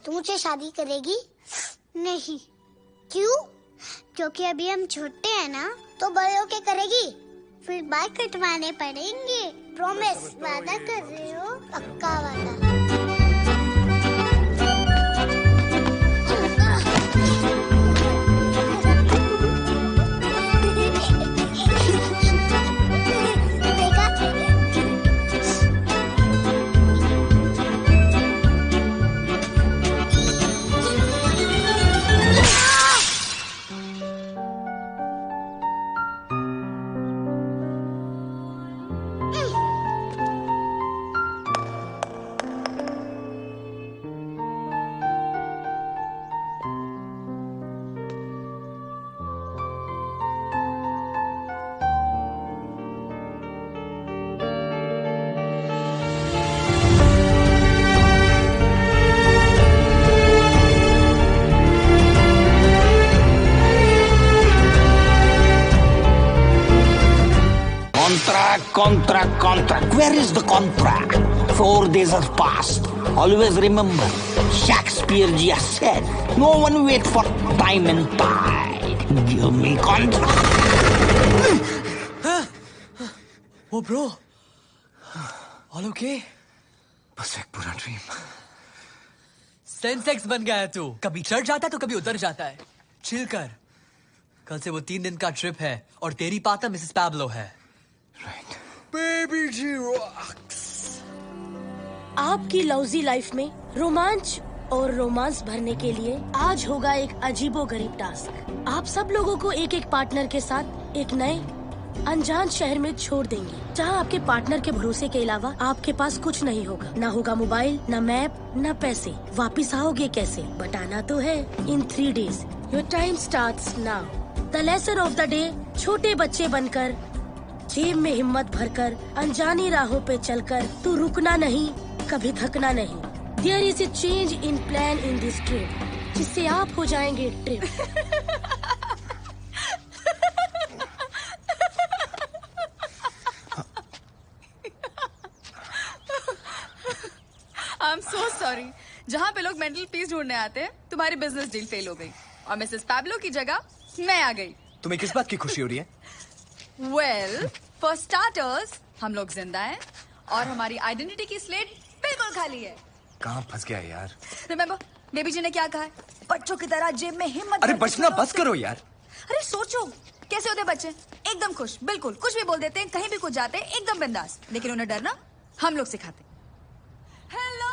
तू मुझसे शादी करेगी? नहीं। क्यों? क्योंकि अभी हम छोटे हैं ना, तो बड़े होके करेगी, फिर बाल कटवाने पड़ेंगे। प्रॉमिस, वादा कर रही हो? पक्का वादा। Contract. Where is the contract? 4 days have passed. Always remember, Shakespeare just said, no one wait for time and tide. Give me contract. Oh bro, all okay? बस एक पूरा ड्रीम। सेंसेक्स बन गया है तू, कभी चढ़ जाता है तो कभी उतर जाता है। चिल कर, कल से वो 3 दिन का ट्रिप है और तेरी पार्टनर मिसेस पैब्लो है। बेबी जी रॉक्स। आपकी लौजी लाइफ में रोमांच और रोमांस भरने के लिए आज होगा एक अजीबोगरीब टास्क। आप सब लोगों को एक एक पार्टनर के साथ एक नए अनजान शहर में छोड़ देंगे, जहां आपके पार्टनर के भरोसे के अलावा आपके पास कुछ नहीं होगा। ना होगा मोबाइल, ना मैप, ना पैसे। वापिस आओगे कैसे? बताना तो है। इन 3 days your time starts now. The lesson of the day, छोटे बच्चे बनकर, जेब में हिम्मत भरकर, अनजानी राहों पे चलकर, तू रुकना नहीं, कभी थकना नहीं। There is a change in plan in this trip, जिससे आप हो जाएंगे trip. I am so sorry. जहाँ पे लोग मेंटल पीस ढूंढने आते हैं, तुम्हारी बिजनेस डील फेल हो गई और मिसेस पैब्लो की जगह मैं आ गई। तुम्हें किस बात की खुशी हो रही है? वेल, फॉर स्टार्टर्स हम लोग जिंदा हैं और हमारी आइडेंटिटी की स्लेट बिल्कुल खाली है। कहाँ फंस गया यार? रिमेम्बर, बेबी जी ने क्या कहा है? बच्चों की तरह जेब में हिम्मत। अरे बचना बस करो यार। अरे सोचो, कैसे होते बच्चे? एकदम खुश, बिल्कुल कुछ भी बोल देते हैं, कहीं भी कुछ जाते हैं, एकदम बिंदास। लेकिन उन्हें डरना हम लोग सिखाते। हेलो,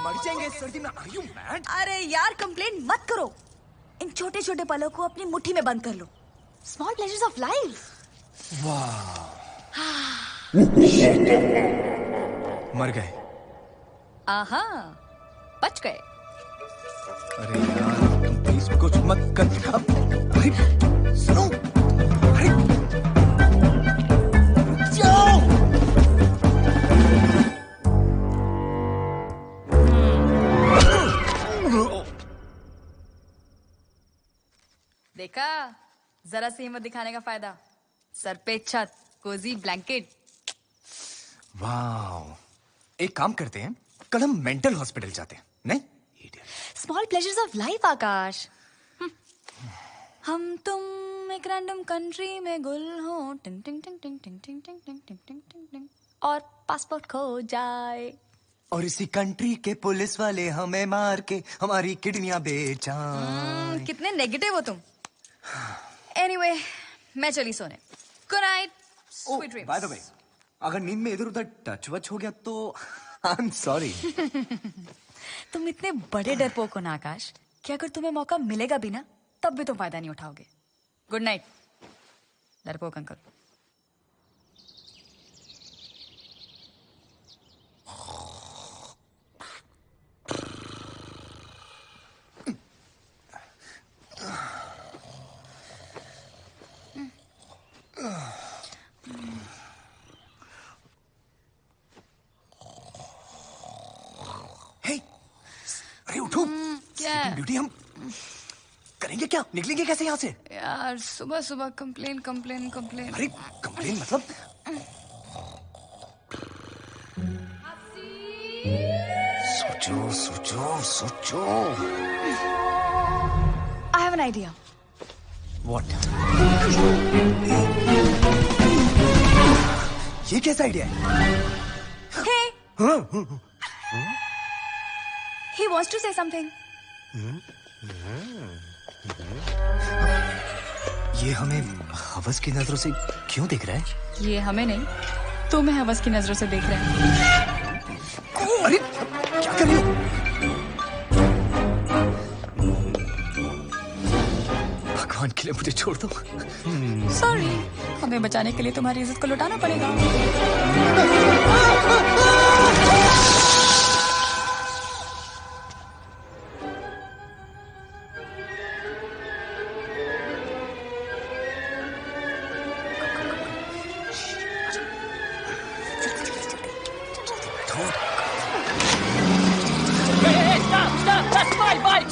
मर जाएंगे सर्दी में। Are you mad? अरे यार, कंप्लेंट मत करो। इन छोटे छोटे पलों को अपनी मुट्ठी में बंद कर लो। Small pleasures of life. मर गए। आहा, बच गए। अरे यार, प्लीज कुछ मत कर। अरे सुनो, अरे जाओ। देखा, जरा सी हिम्मत दिखाने का फायदा। सर पे छत, कोजी ब्लैंकेट। वाह, एक काम करते हैं, कल हम मेंटल हॉस्पिटल जाते हैं, नहीं? स्मॉल प्लेजर्स ऑफ लाइफ आकाश। हम तुम एक रैंडम कंट्री में गुल हो, टिंग टिंग टिंग टिंग टिंग टिंग टिंग टिंग टिंग टिंग टिंग टिंग, और पासपोर्ट खो जाए और इसी कंट्री के पुलिस वाले हमें मार के हमारी किडनियां बेचाएं। कितने नेगेटिव हो तुम। एनीवे, मैं चली सोने। Good night, sweet dreams. By the way, अगर नींद में इधर उधर टच वच हो गया तो आई एम सॉरी। तुम इतने बड़े डरपोक हो ना आकाश, कि अगर तुम्हें मौका मिलेगा भी ना, तब भी तुम फायदा नहीं उठाओगे। गुड नाइट डरपोक अंकल। अरे उठो। क्या? ब्यूटी, हम करेंगे क्या? निकलेंगे कैसे यहाँ से? यार सुबह सुबह कंप्लेन कंप्लेन कंप्लेन। अरे कंप्लेन मतलब? सोचो सोचो सोचो। I have an idea. What? ये कैसा आइडिया है? हे, he wants to say something. ये हमें हवस की नजरों से क्यों देख रहा है? ये हमें नहीं, तुम्हें हवस की नजरों से देख रहे हैं। अरे क्या कर रही हो? भगवान के लिए मुझे छोड़ दो। सॉरी, हमें बचाने के लिए तुम्हारी इज्जत को लुटाना पड़ेगा।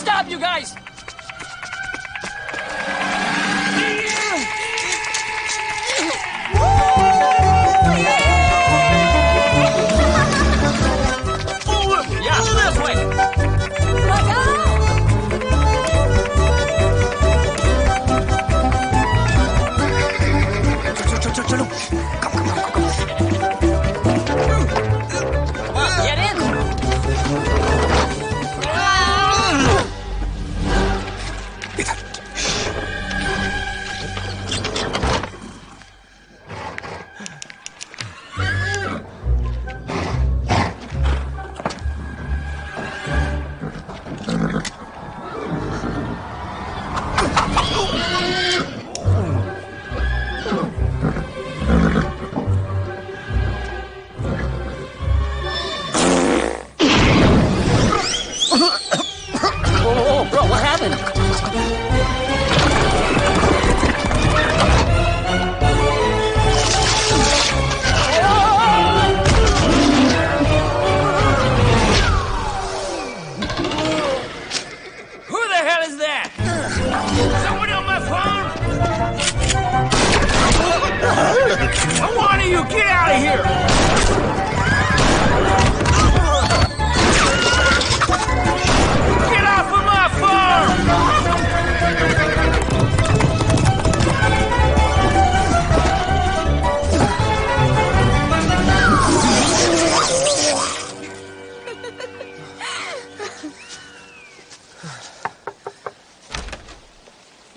Stop, you guys! चलो, Bro, what happened? Who the hell is that? Somebody on my phone? I want you, get out of here! Get off of my farm!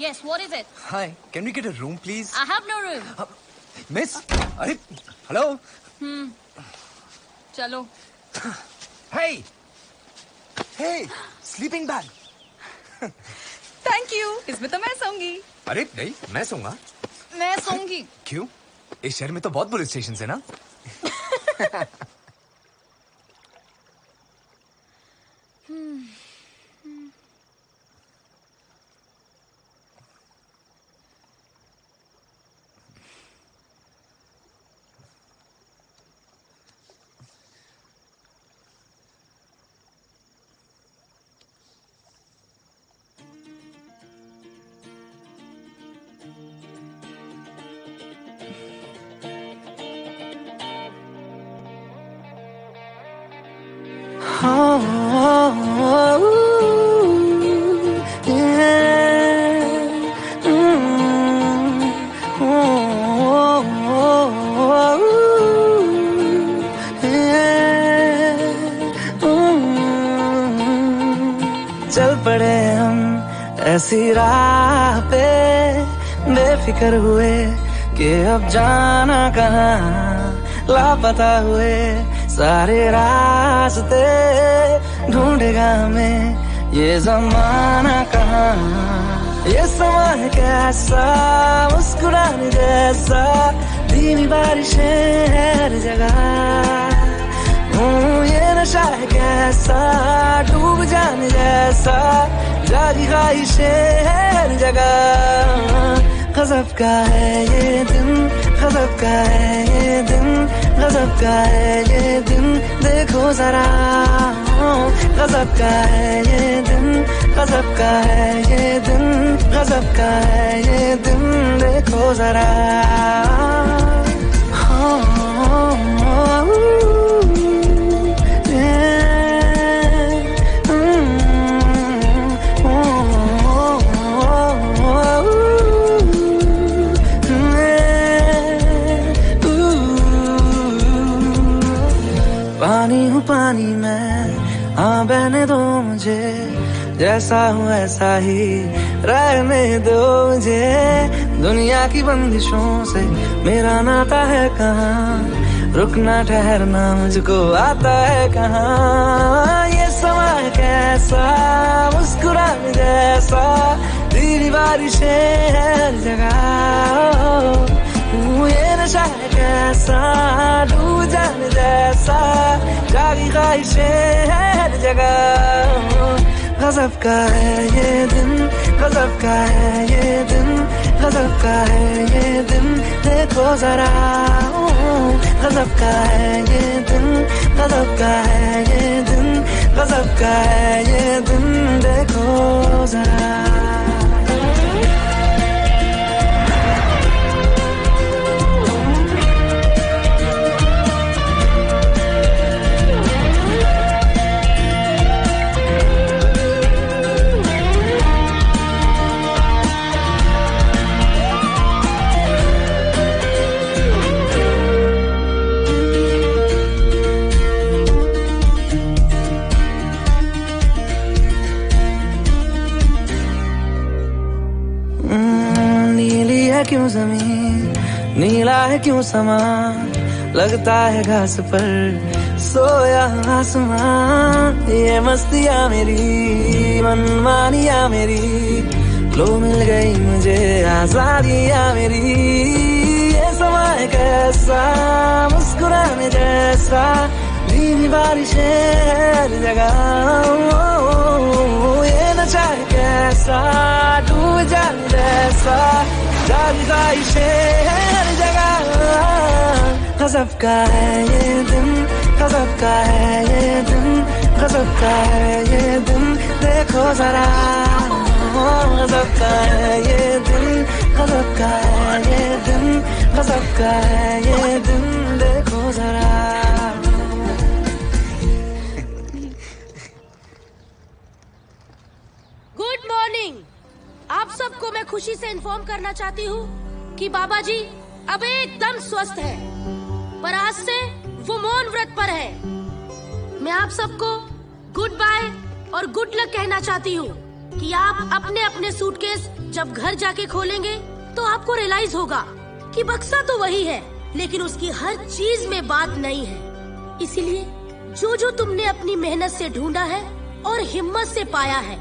Yes, what is it? Hi, can we get a room, please? I have no room. Miss, अरे, hello. चलो। Hey, hey, sleeping bag. Thank you, इसमें तो मैं सोऊंगी। अरे नहीं, मैं सोऊंगा। मैं सोऊंगी। क्यों? इस शहर में तो बहुत पुलिस स्टेशन है ना? पड़े हम ऐसी राह पे, बेफिक्र हुए कि अब जाना कहाँ, लापता हुए सारे रास्ते, ढूंढेगा हमें ये जमाना कहाँ। ये समा है कैसा, मुस्कुराने जैसा, धीमी बारिशें हर जगह। ये नशा है कैसा, डूब जाने जैसा, जागी ख्वाहिशें हर जगह। गजब का है ये दिन, गजब का है ये दिन, गजब का है ये दिन, देखो जरा। गजब का है ये दिन, गजब का है ये दिन, गजब का है ये दिन, देखो जरा। पानी हूँ पानी मैं, हाँ बहने दो मुझे, जैसा हूँ ऐसा ही रहने दो मुझे। दुनिया की बंदिशों से मेरा नाता है कहाँ, रुकना ठहरना मुझको आता है कहाँ। ये समा है कैसा, मुस्कुराने जैसा, धीमी बारिशें हर जगह। ये नशा है कैसा, डूब जाने जैसा, जागी ख्वाहिशें हर जगह। गजब का है ये दिन, गजब का है ये दिन, गजब का है ये दिन, देखो जरा। गजब का है ये दिन, गजब का है ये दिन, गजब का है ये दिन, देखो जरा। क्यों जमीन, नीला है क्यों समा, लगता है घास पर सोया आसमां। ये मस्तियाँ मेरी, मनमानियाँ मेरी, लो मिल गई मुझे आजादियाँ मेरी। ये समा है कैसा, मुस्कुराने जैसा, धीमी बारिशें हर जगह। ये नशा है कैसा, डूब जाने जैसा, जागी ख्वाहिशें हर जगह। गजब का है ये दिन, गजब का है ये दिन, गजब का है ये दिन, देखो जरा। गजब का है ये दिन, गजब का है ये दिन, गजब का है ये दिन, देखो जरा। Good morning. आप सबको मैं खुशी से इन्फॉर्म करना चाहती हूँ कि बाबा जी अब एकदम स्वस्थ है, पर आज से वो मौन व्रत पर है। मैं आप सबको गुड बाय और गुड लक कहना चाहती हूँ कि आप अपने अपने सूटकेस जब घर जाके खोलेंगे तो आपको रियलाइज होगा कि बक्सा तो वही है, लेकिन उसकी हर चीज में बात नहीं है। इसीलिए जो जो तुमने अपनी मेहनत से ढूंढा है और हिम्मत से पाया है,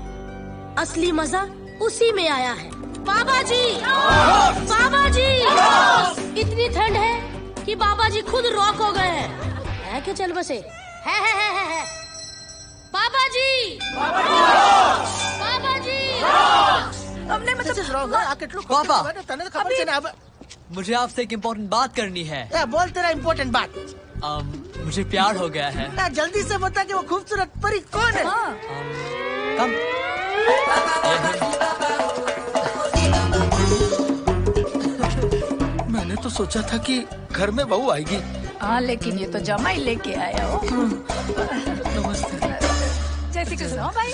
असली मजा उसी में आया है। बाबा जी, बाबा जी, इतनी ठंड है कि बाबा जी खुद रॉक हो गए हैं। है कि चल बसे है। बाबा जी, बाबा जी, हमने पापा, मुझे आपसे एक इम्पोर्टेंट बात करनी है। बोल तेरा इम्पोर्टेंट बात। मुझे प्यार हो गया है। जल्दी से बता कि वो खूबसूरत परी कौन है। कम। मैंने तो सोचा था कि घर में बहू आएगी। हाँ, लेकिन ये तो जमाई लेके आया हो। नमस्ते। जैसे कि सुनाओ भाई।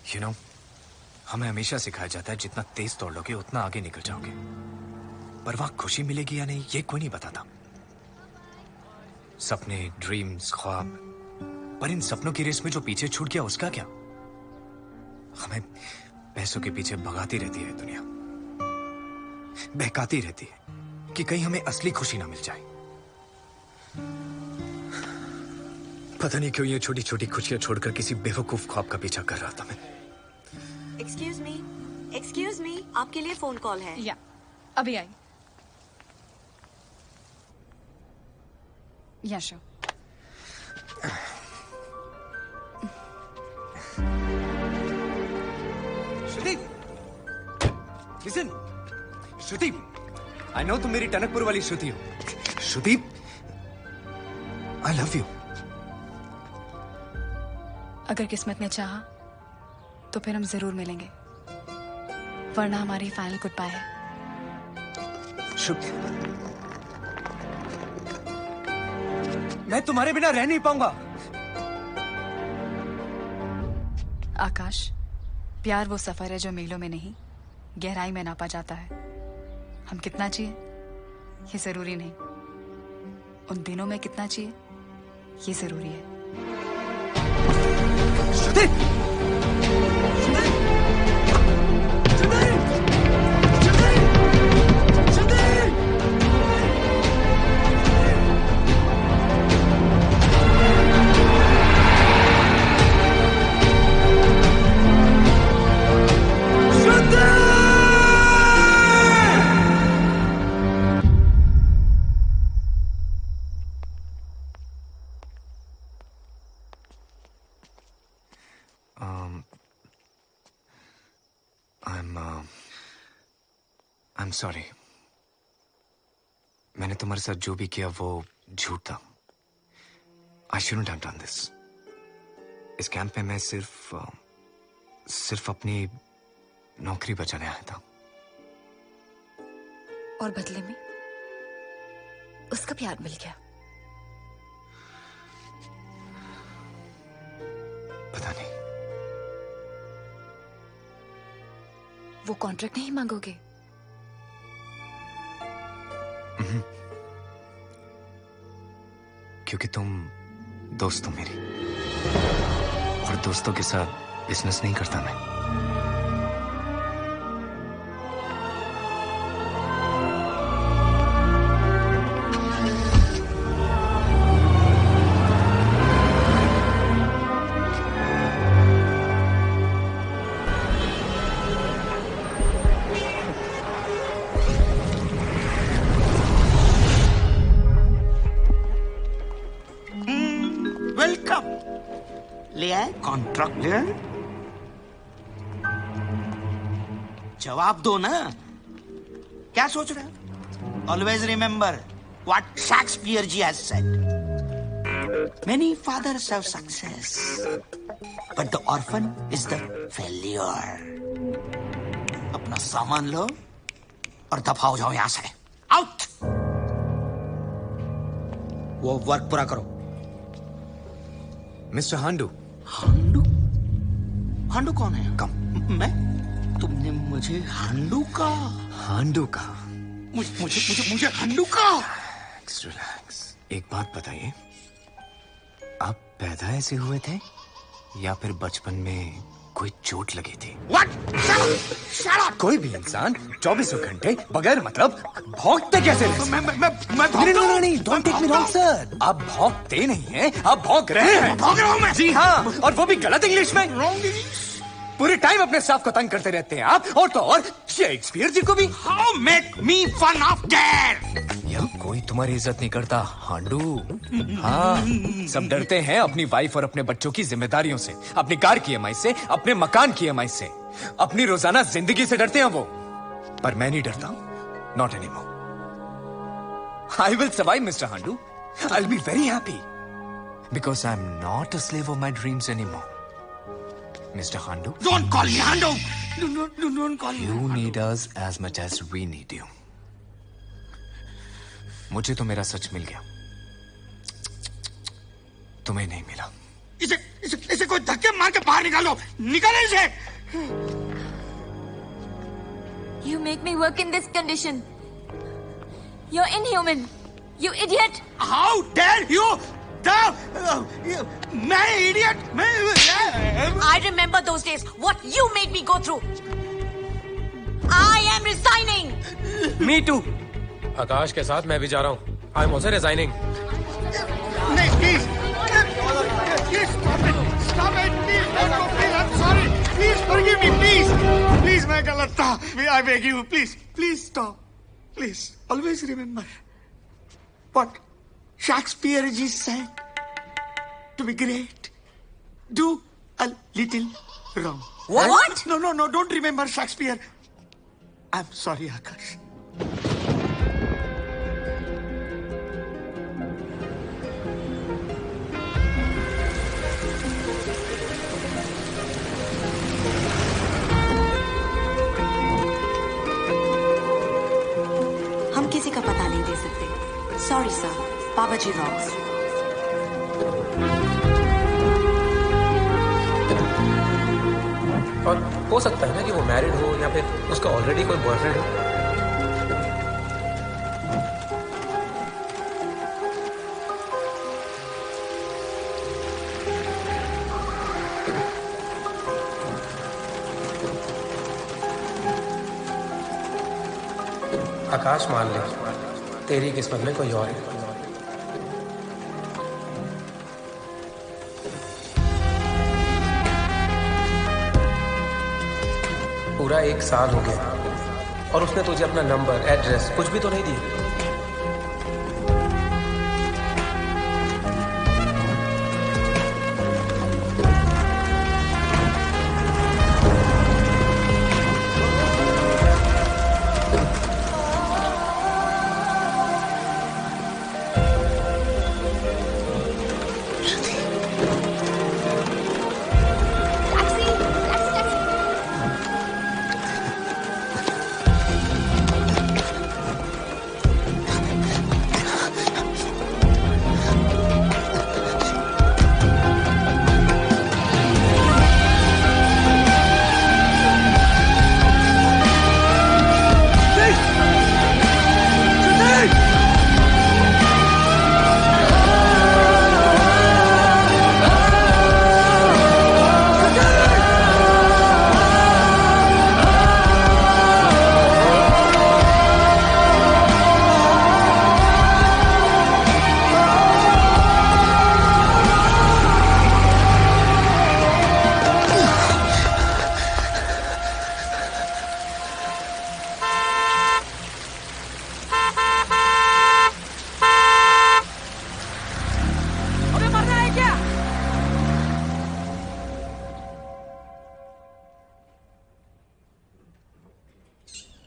You know, हमें हमेशा सिखाया जाता है जितना तेज दौड़ लोगे उतना आगे निकल जाओगे, पर वहां खुशी मिलेगी या नहीं ये कोई नहीं बताता। सपने, ड्रीम्स, ख्वाब पर इन सपनों की रेस में जो पीछे छूट गया उसका क्या? हमें पैसों के पीछे भगाती रहती है दुनिया, बहकाती रहती है कि कहीं हमें असली खुशी ना मिल जाए। पता नहीं क्यों ये छोटी छोटी खुशियां छोड़कर किसी बेवकूफ ख्वाब का पीछा कर रहा था मैं। एक्सक्यूज मी, आपके लिए फोन कॉल है। या अभी आई। या show. Shruti, listen, Shruti, I know तुम मेरी टनकपुर वाली श्रुति हो। श्रुति, आई लव यू। अगर किस्मत ने चाहा तो फिर हम जरूर मिलेंगे, वरना हमारी फाइनल गुड बाय है। मैं तुम्हारे बिना रह नहीं पाऊंगा। आकाश, प्यार वो सफर है जो मीलों में नहीं, गहराई में नापा जाता है। हम कितना चाहिए ये जरूरी नहीं, उन दिनों में कितना चाहिए ये जरूरी है। श्रुति! I'm sorry. मैंने तुम्हारे साथ जो भी किया वो झूठ था। I shouldn't have done this. इस कैंप में मैं सिर्फ अपनी नौकरी बचाने आया था। और बदले में उसका प्यार मिल गया। पता नहीं। वो कॉन्ट्रैक्ट नहीं मांगोगे? क्योंकि तुम दोस्त हो मेरी, और दोस्तों के साथ बिजनेस नहीं करता मैं। कॉन्ट्रैक्ट जवाब दो ना, क्या सोच रहे हो? Always remember what Shakespeare ji has said, many fathers have success but the orphan is the failure. अपना सामान लो और दफा हो जाओ यहां से, आउट। वो वर्क पूरा करो। मिस्टर हांडू। हांडू? हांडू कौन है? कम। मैं? तुमने मुझे हांडू का? हांडू का? मुझे हांडू का? रिलैक्स। एक बात बताइए, आप पैदा ऐसे हुए थे या फिर बचपन में कोई चोट लगी थी? What? Shut up! कोई भी इंसान 24 घंटे बगैर मतलब भौंकते कैसे रह सकता? मैं नहीं, don't take me wrong sir. आप भौंकते नहीं हैं, आप भौंक रहे हैं। भौंक रहा हूं मैं। जी हाँ, और वो भी गलत इंग्लिश में। Wrong English? पूरे टाइम अपने स्टाफ को तंग करते रहते हैं आप, और तो और शेक्सपियर जी को भी। How make me fun of that? यह कोई तुम्हारी इज्जत नहीं करता हांडू। हाँ, सब डरते हैं अपनी वाइफ और अपने बच्चों की जिम्मेदारियों से, अपनी कार की EMI से, अपने मकान की EMI से, अपनी रोजाना जिंदगी से डरते हैं वो। पर मैं नहीं डरता, not anymore. I will survive mister हांडू। I will be very happy because I am not a slave of my dreams anymore. Mr. Handu? Don't call me Handu! Don't call me. You need us as much as we need you. मुझे तो मेरा सच मिल गया, तुम्हें नहीं मिला। इसे कोई धक्के मार के बाहर निकालो, निकालो इसे! You make me work in this condition. You're inhuman. You idiot! How dare you! मैं idiot I remember those days. What you made me go through. I am resigning. Me too. आकाश के साथ मैं भी जा रहा हूँ. I am also resigning. नहीं please stop it please I'm sorry please forgive me please मैं गलत था. I beg you please stop please always remember what Shakespeare ji said to be great do a little wrong. What? No don't remember Shakespeare. I'm sorry Akash. हम किसी का पता नहीं दे सकते. Sorry sir. Baba ji rocks. और हो सकता है ना कि वो मैरिड हो या फिर उसका ऑलरेडी कोई बॉयफ्रेंड हो. आकाश मान ले तेरी किस्मत में कोई और है. पूरा 1 साल हो गया और उसने तुझे अपना नंबर एड्रेस कुछ भी तो नहीं दिया.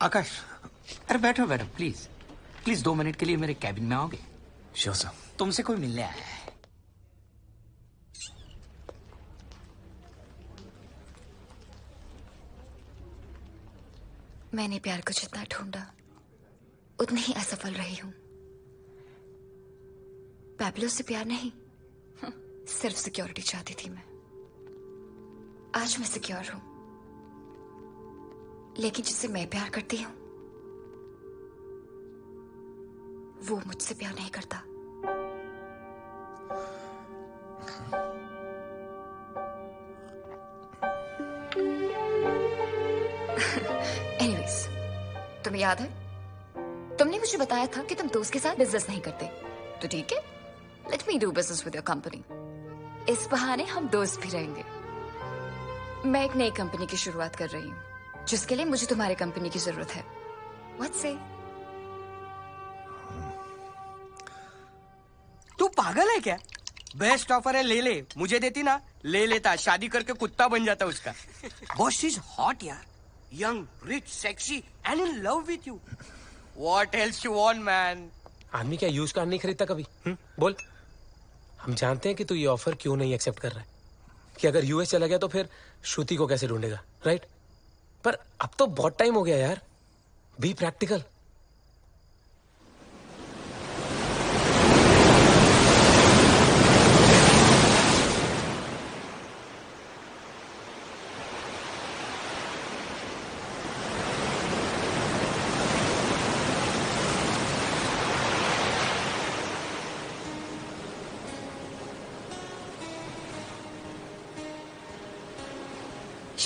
आकाश अरे बैठो प्लीज 2 मिनट के लिए मेरे कैबिन में आओगे? Sure sir. तुमसे कोई मिलने आया है. मैंने प्यार को जितना ढूंढा उतनी ही असफल रही हूं. पैब्लो से प्यार नहीं, सिर्फ सिक्योरिटी चाहती थी मैं. आज मैं सिक्योर हूं, लेकिन जिससे मैं प्यार करती हूं वो मुझसे प्यार नहीं करता. एनीवेज, तुम्हें याद है तुमने मुझे बताया था कि तुम दोस्त के साथ बिजनेस नहीं करते. तो ठीक है, let me do business with your company. इस बहाने हम दोस्त भी रहेंगे. मैं एक नई कंपनी की शुरुआत कर रही हूँ जिसके लिए मुझे तुम्हारी कंपनी की जरूरत है. What say? तू पागल है क्या? बेस्ट ऑफर है, ले ले. मुझे देती ना, ले लेता. शादी करके कुत्ता बन जाता उसका. बॉस इज हॉट यार, young, rich, sexy and in love with you. What else you want man? आदमी क्या यूज कार नहीं खरीदता कभी? बोल. हम जानते हैं कि तू ये ऑफर क्यों नहीं एक्सेप्ट कर रहा है. कि अगर यूएस चला गया तो फिर श्रुति को कैसे ढूंढेगा, राइट? पर अब तो बहुत टाइम हो गया यार. Be practical.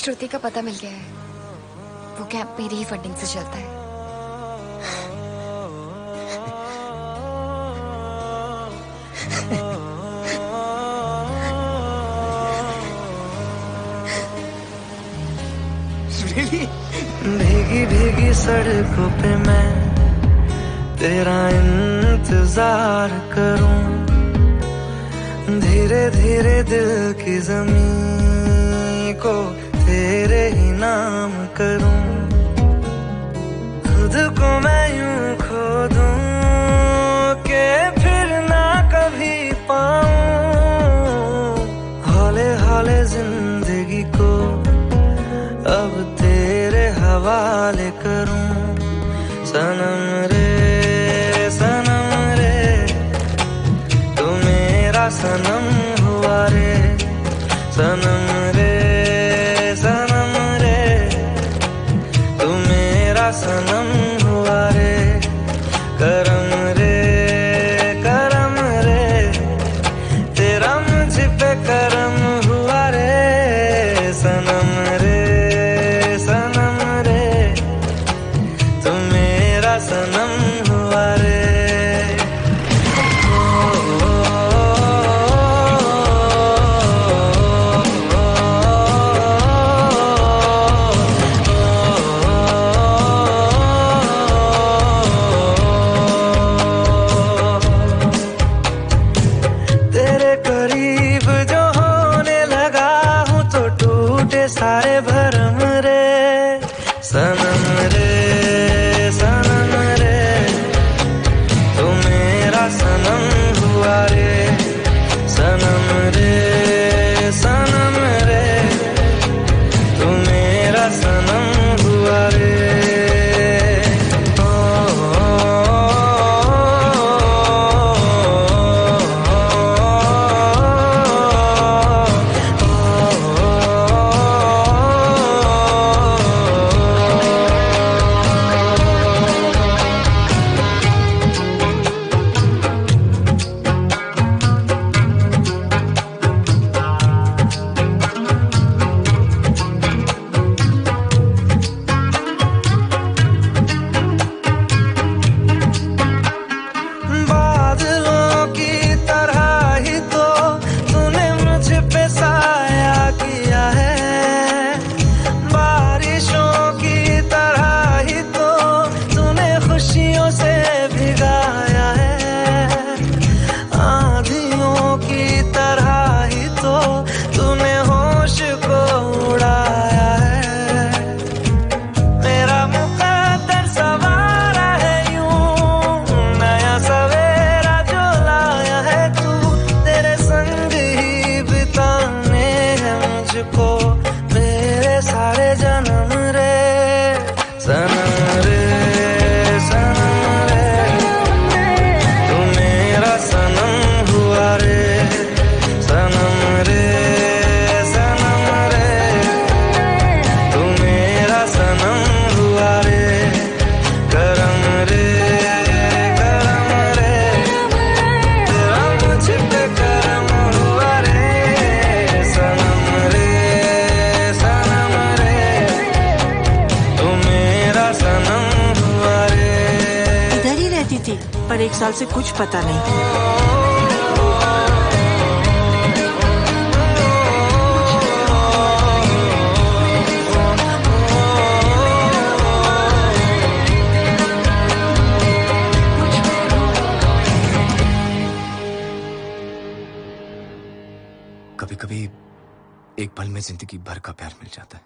श्रुति का पता मिल गया है। वो कैंप मेरी ही फंडिंग से चलता है। भीगी भीगी सड़कों पे मैं तेरा इंतजार करूं, धीरे धीरे दिल की जमीन को तेरे ही नाम करूं, खुद को मैं यूं खो दूं कि फिर ना कभी पाऊं, हौले हौले जिंदगी को अब तेरे हवाले करूं। सनम रे तू मेरा सनम हुआ रे, सनम रे तू मेरा सनम हुआ रे, करम रे तेरा मुझ पे करम हुआ रे, सनम रे तू मेरा सनम हुआ रे। तेरे करीब जो होने लगा हूँ तो टूटे सारे भरम रे, सनम रे तू मेरा सनम हुआ रे, सनम रे तू मेरा सनम हुआ रे। बादलों की तरह ही तो तूने मुझ पे साया किया है, बारिशों की तरह ही तो तूने खुशियों से भिगाया है, आंधियों की तरह ही तो तूने होश को उड़ाया है, मेरा मुकद्दर सवारा है यूं, नया सवेरा जो लाया है तू, तेरे संग ही बिताने हैं मुझको मेरे सारे जन्म रे, सनम रे तू मेरा सनम हुआ रे, सनम रे तू मेरा सनम हुआ रे, करम रे तेरा मुझ पे करम हुआ रे, सनम रे तू मेरा सनम हुआ रे। इधर ही रहती थी पर 1 साल से कुछ पता नहीं। कभी कभी एक पल में जिंदगी भर का प्यार मिल जाता है,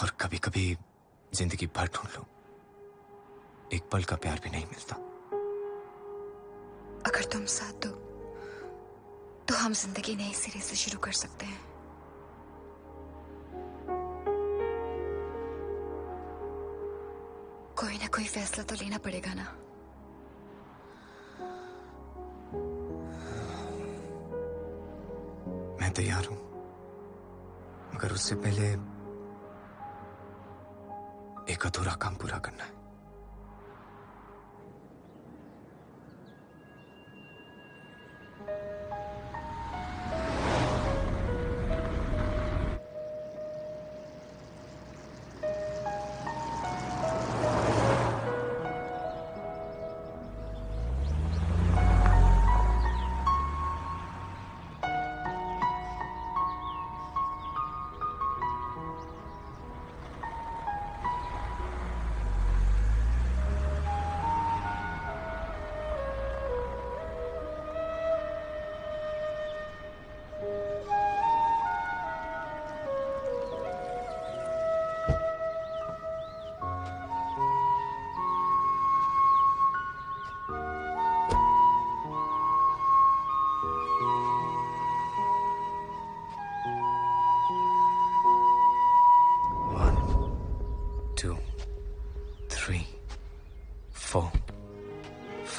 और कभी कभी जिंदगी भर ढूंढ लो एक पल का प्यार भी नहीं मिलता। अगर तुम साथ दो तो हम जिंदगी नए सिरे से शुरू कर सकते हैं। कोई ना कोई फैसला तो लेना पड़ेगा ना। मैं तैयार हूं, मगर उससे पहले एक अधूरा काम पूरा करना है।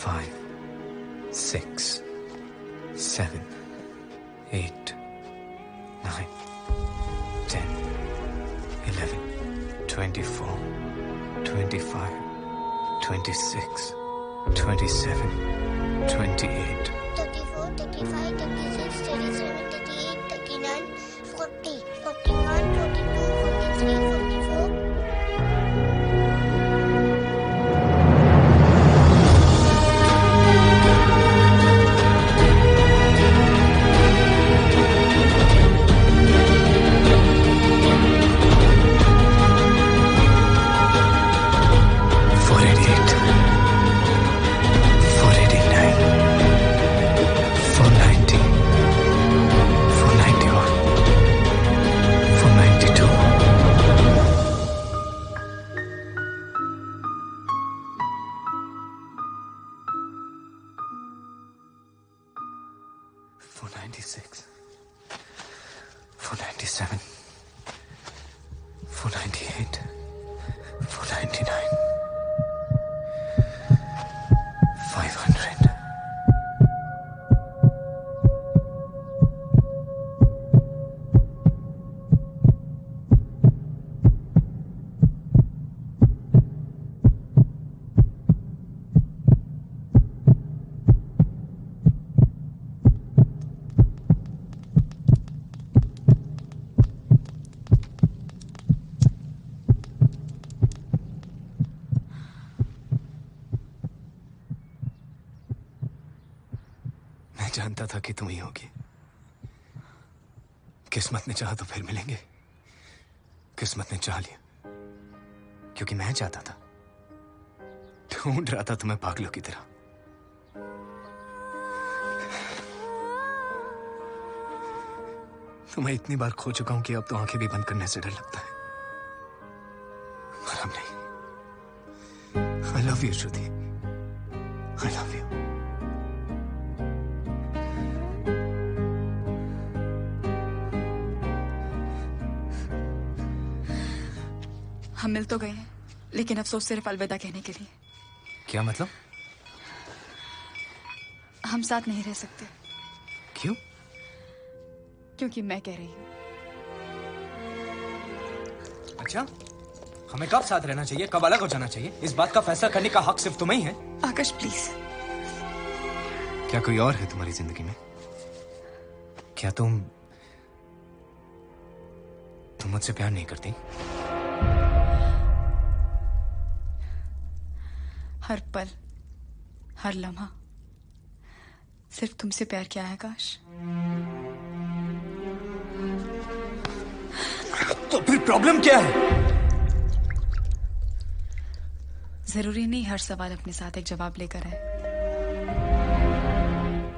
5, 6, 7, 8, 9, 10, 11, 24, 25, 26, 27, 28. 34, 35, 36, 37, 38, 39, 40, 41, 42, 43, 44. जानता था कि तुम ही होगी। किस्मत ने चाहा तो फिर मिलेंगे। किस्मत ने चाह लिया क्योंकि मैं चाहता था, ढूंढ रहा था तुम्हें पागलों की तरह। तुम्हें इतनी बार खो चुका हूं कि अब तो आंखें भी बंद करने से डर लगता है। पर अब नहीं। I love you Shruti, I love you. हम मिल तो गए हैं, लेकिन अफसोस सिर्फ अलविदा कहने के लिए। क्या मतलब? हम साथ नहीं रह सकते। क्यों? क्योंकि मैं कह रही हूँ। अच्छा, हमें कब साथ रहना चाहिए, कब अलग हो जाना चाहिए, इस बात का फैसला करने का हक सिर्फ तुम्हें ही है। आकाश प्लीज। क्या कोई और है तुम्हारी जिंदगी में? क्या तुम मुझसे प्यार नहीं करती? हर पल, हर लम्हा सिर्फ तुमसे प्यार किया है आकाश। तो फिर प्रॉब्लम क्या है? जरूरी नहीं हर सवाल अपने साथ एक जवाब लेकर आए,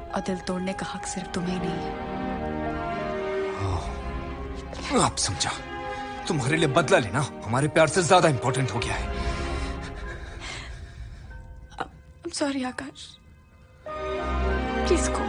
और दिल तोड़ने का हक सिर्फ तुम्हें नहीं है। अब समझा, तुम्हारे लिए बदला लेना हमारे प्यार से ज्यादा इंपॉर्टेंट हो गया है। I'm sorry Akash, please go.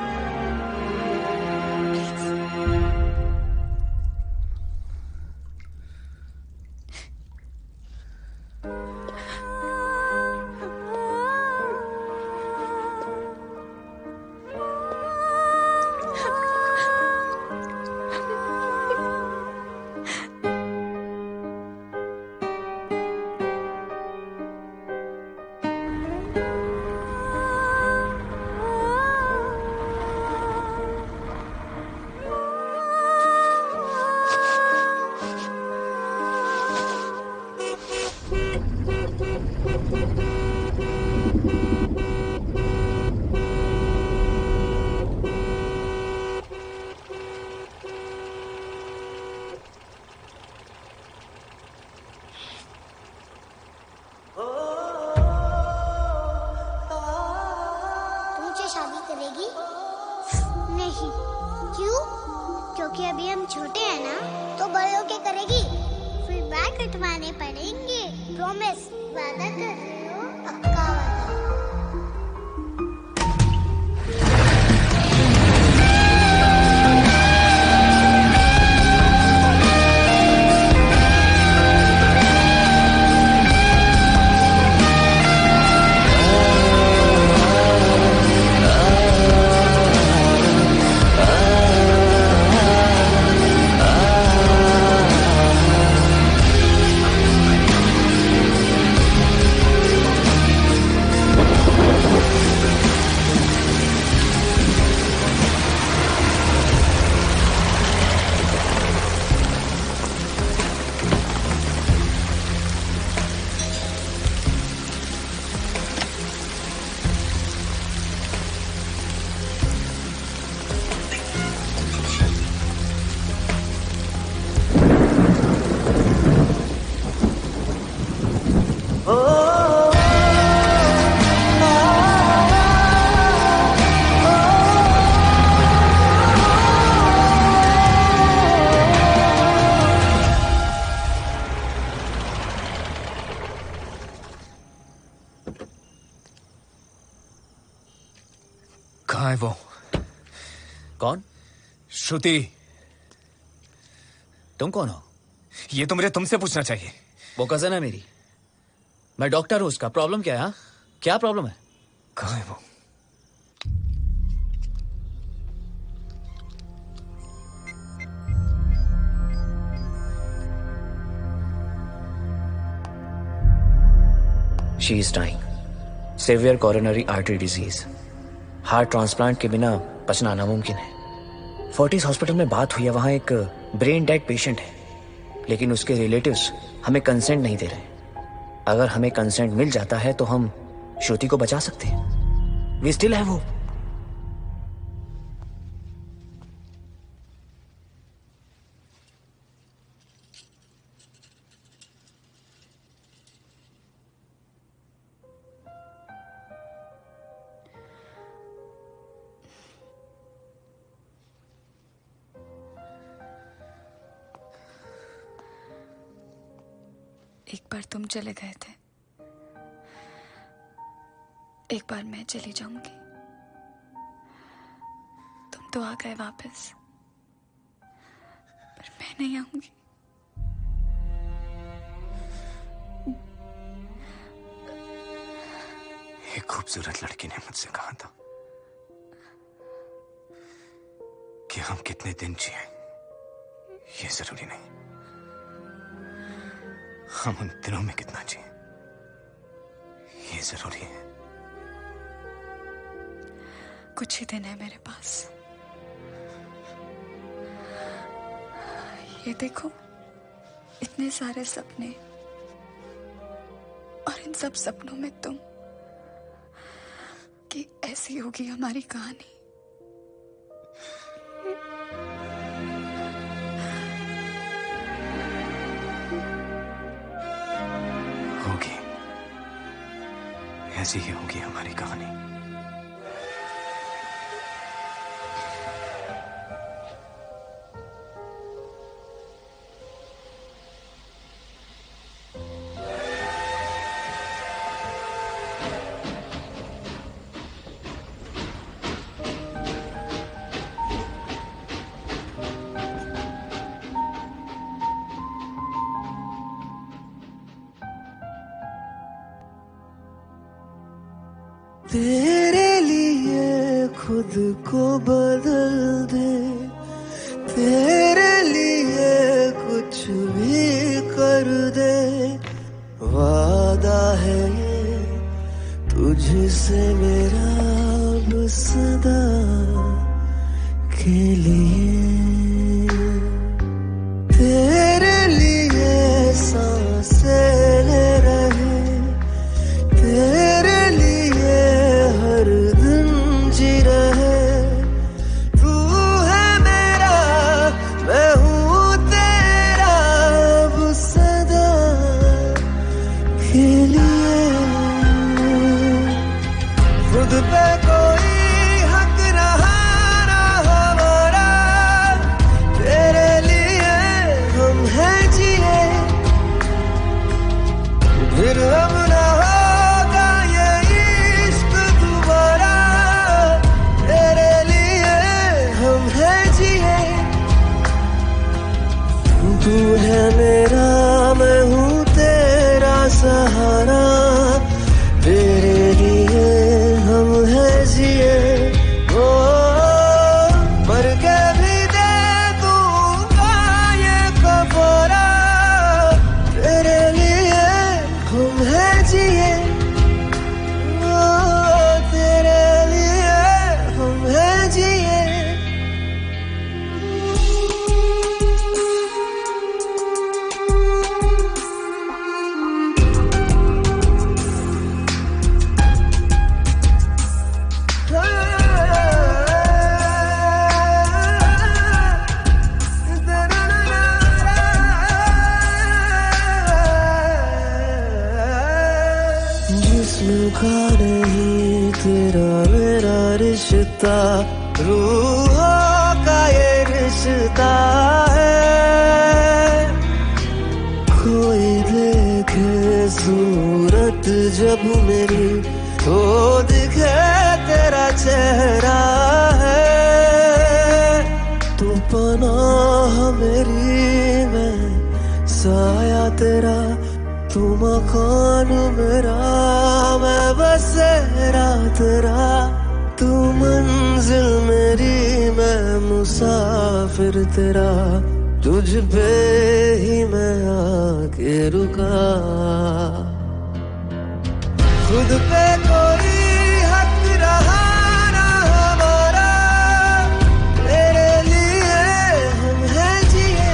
शादी करेगी? नहीं। क्यों? क्योंकि अभी हम छोटे हैं ना, तो बड़े होके करेगी। फिर बाल कटवाने पड़ेंगे। प्रॉमिस, वादा कर रहे हो? पक्का वादा। कहाँ है वो? कौन? श्रुति। तुम कौन हो? ये तो मुझे तुमसे पूछना चाहिए। वो कजन है मेरी। मैं डॉक्टर हूं उसका। प्रॉब्लम क्या है? हाँ? क्या प्रॉब्लम है? कहाँ है वो? She is dying. Severe coronary artery disease. Heart transplant के बिना बचना नामुमकिन है। फोर्टिस हॉस्पिटल में बात हुई है, वहां एक ब्रेन डेड पेशेंट है, लेकिन उसके रिलेटिव्स हमें कंसेंट नहीं दे रहे। अगर हमें कंसेंट मिल जाता है तो हम श्रुति को बचा सकते हैं। We still have hope. एक बार तुम चले गए थे, एक बार मैं चली जाऊंगी। तुम तो आ गए वापस, पर मैं नहीं आऊंगी। एक खूबसूरत लड़की ने मुझसे कहा था कि हम कितने दिन जिए ये जरूरी नहीं, हम उन दिनों में कितना जिए ये जरूरी है। कुछ ही दिन है मेरे पास। ये देखो, इतने सारे सपने, और इन सब सपनों में तुम, कि ऐसी होगी हमारी कहानी। होगी, ऐसी ही होगी हमारी कहानी। तेरे लिए खुद को बदल दे, तेरे लिए कुछ भी कर दे, वादा है ये तुझसे मेरा अब सदा के लिए। तेरे लिए सांसें ले रहे, तेरे लिए हर दिन जी रहे। तू है मेरा, मैं हूँ तेरा अब सदा के लिए। खुद पे कोई हक रहा ना हमारा, तेरे लिए हम हैं जिए। फिर अब ना होगा ये इश्क दोबारा, तेरे लिए हम हैं जिए। तू है मेरा, मैं हूँ तेरा सहारा, तेरे लिए हम हैं जिए। ओ मर के भी दे दूंगा ये कफारा, तेरे लिए हम हैं जिए। ओ तेरे लिए हम हैं जिए। जिस्म का नहीं तेरा मेरा रिश्ता, रूहों का ये रिश्ता है। कोई देखे सूरत जब मेरी, तो दिखे तेरा चेहरा। साया तेरा, तू मकान मेरा, मैं बसेरा तेरा, तू मंजिल मेरी, मैं मुसाफिर तेरा, तुझ पे ही मैं आके रुका। खुद पे कोई हक रहा ना हमारा, तेरे लिए हम हैं जिए।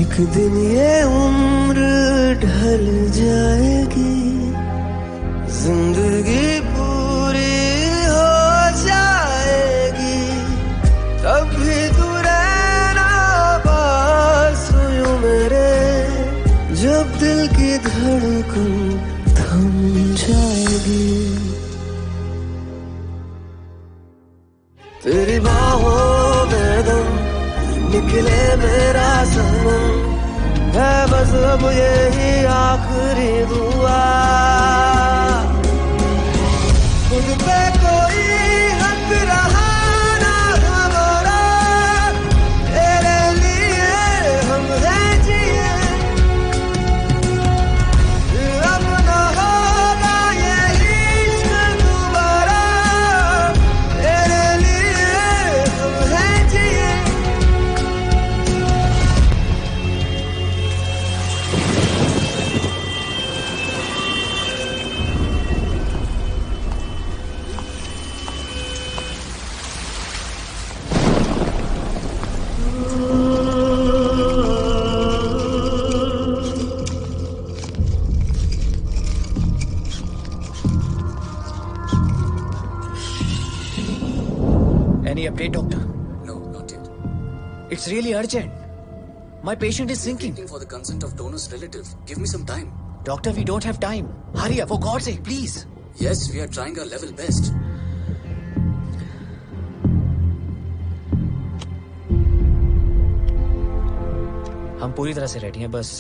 एक दिन ये उम्र ढल जाएगी, जिंदगी पूरी हो जाएगी, तब भी तू रहना पास यूं मेरे, जब दिल की धड़कन थम जाएगी। तेरी बाहों में दम निकले मेरा सनम, है बस अब यही आखिरी दुआ। खुद पे कोई हक रहा ना हमारा, तेरे लिए हम हैं जिए। अब न होगा ये इश्क दोबारा, तेरे लिए हम हैं जिए। Any update, doctor? No, not yet. It's really urgent. My patient is sinking. Waiting for the consent of donor's relative. Give me some time. Doctor, we don't have time. Hurry up, for God's sake, please. Yes, we are trying our level best. हम पूरी तरह से ready हैं, बस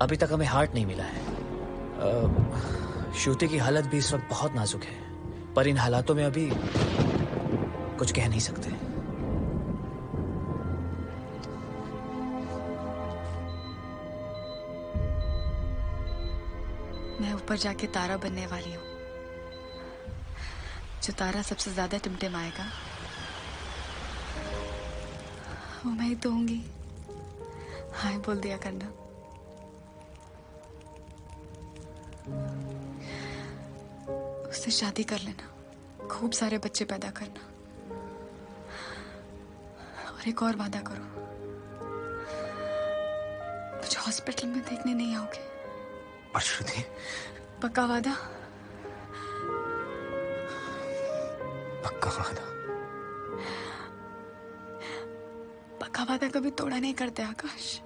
अभी तक हमें heart नहीं मिला है। श्रुति की हालत भी इस वक्त बहुत नाजुक है, पर इन हालातों में अभी कुछ कह नहीं सकते। मैं ऊपर जाके तारा बनने वाली हूँ। जो तारा सबसे ज्यादा टिमटिमाएगा वो मैं ही तो होंगी। हाय बोल दिया करना। उससे शादी कर लेना, खूब सारे बच्चे पैदा करना, और एक और वादा करो, मुझे हॉस्पिटल में देखने नहीं आओगे। श्रुति, पक्का वादा? पक्का वादा। पक्का वादा कभी तोड़ा नहीं करते आकाश।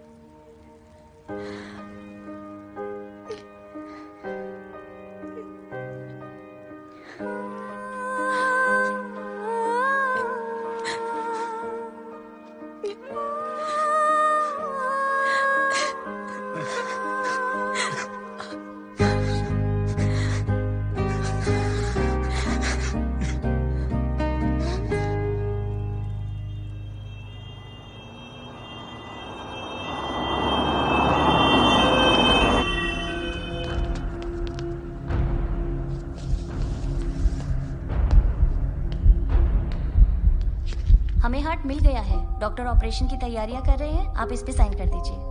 हमें हार्ट मिल गया है। डॉक्टर ऑपरेशन की तैयारियां कर रहे हैं, आप इस पे साइन कर दीजिए।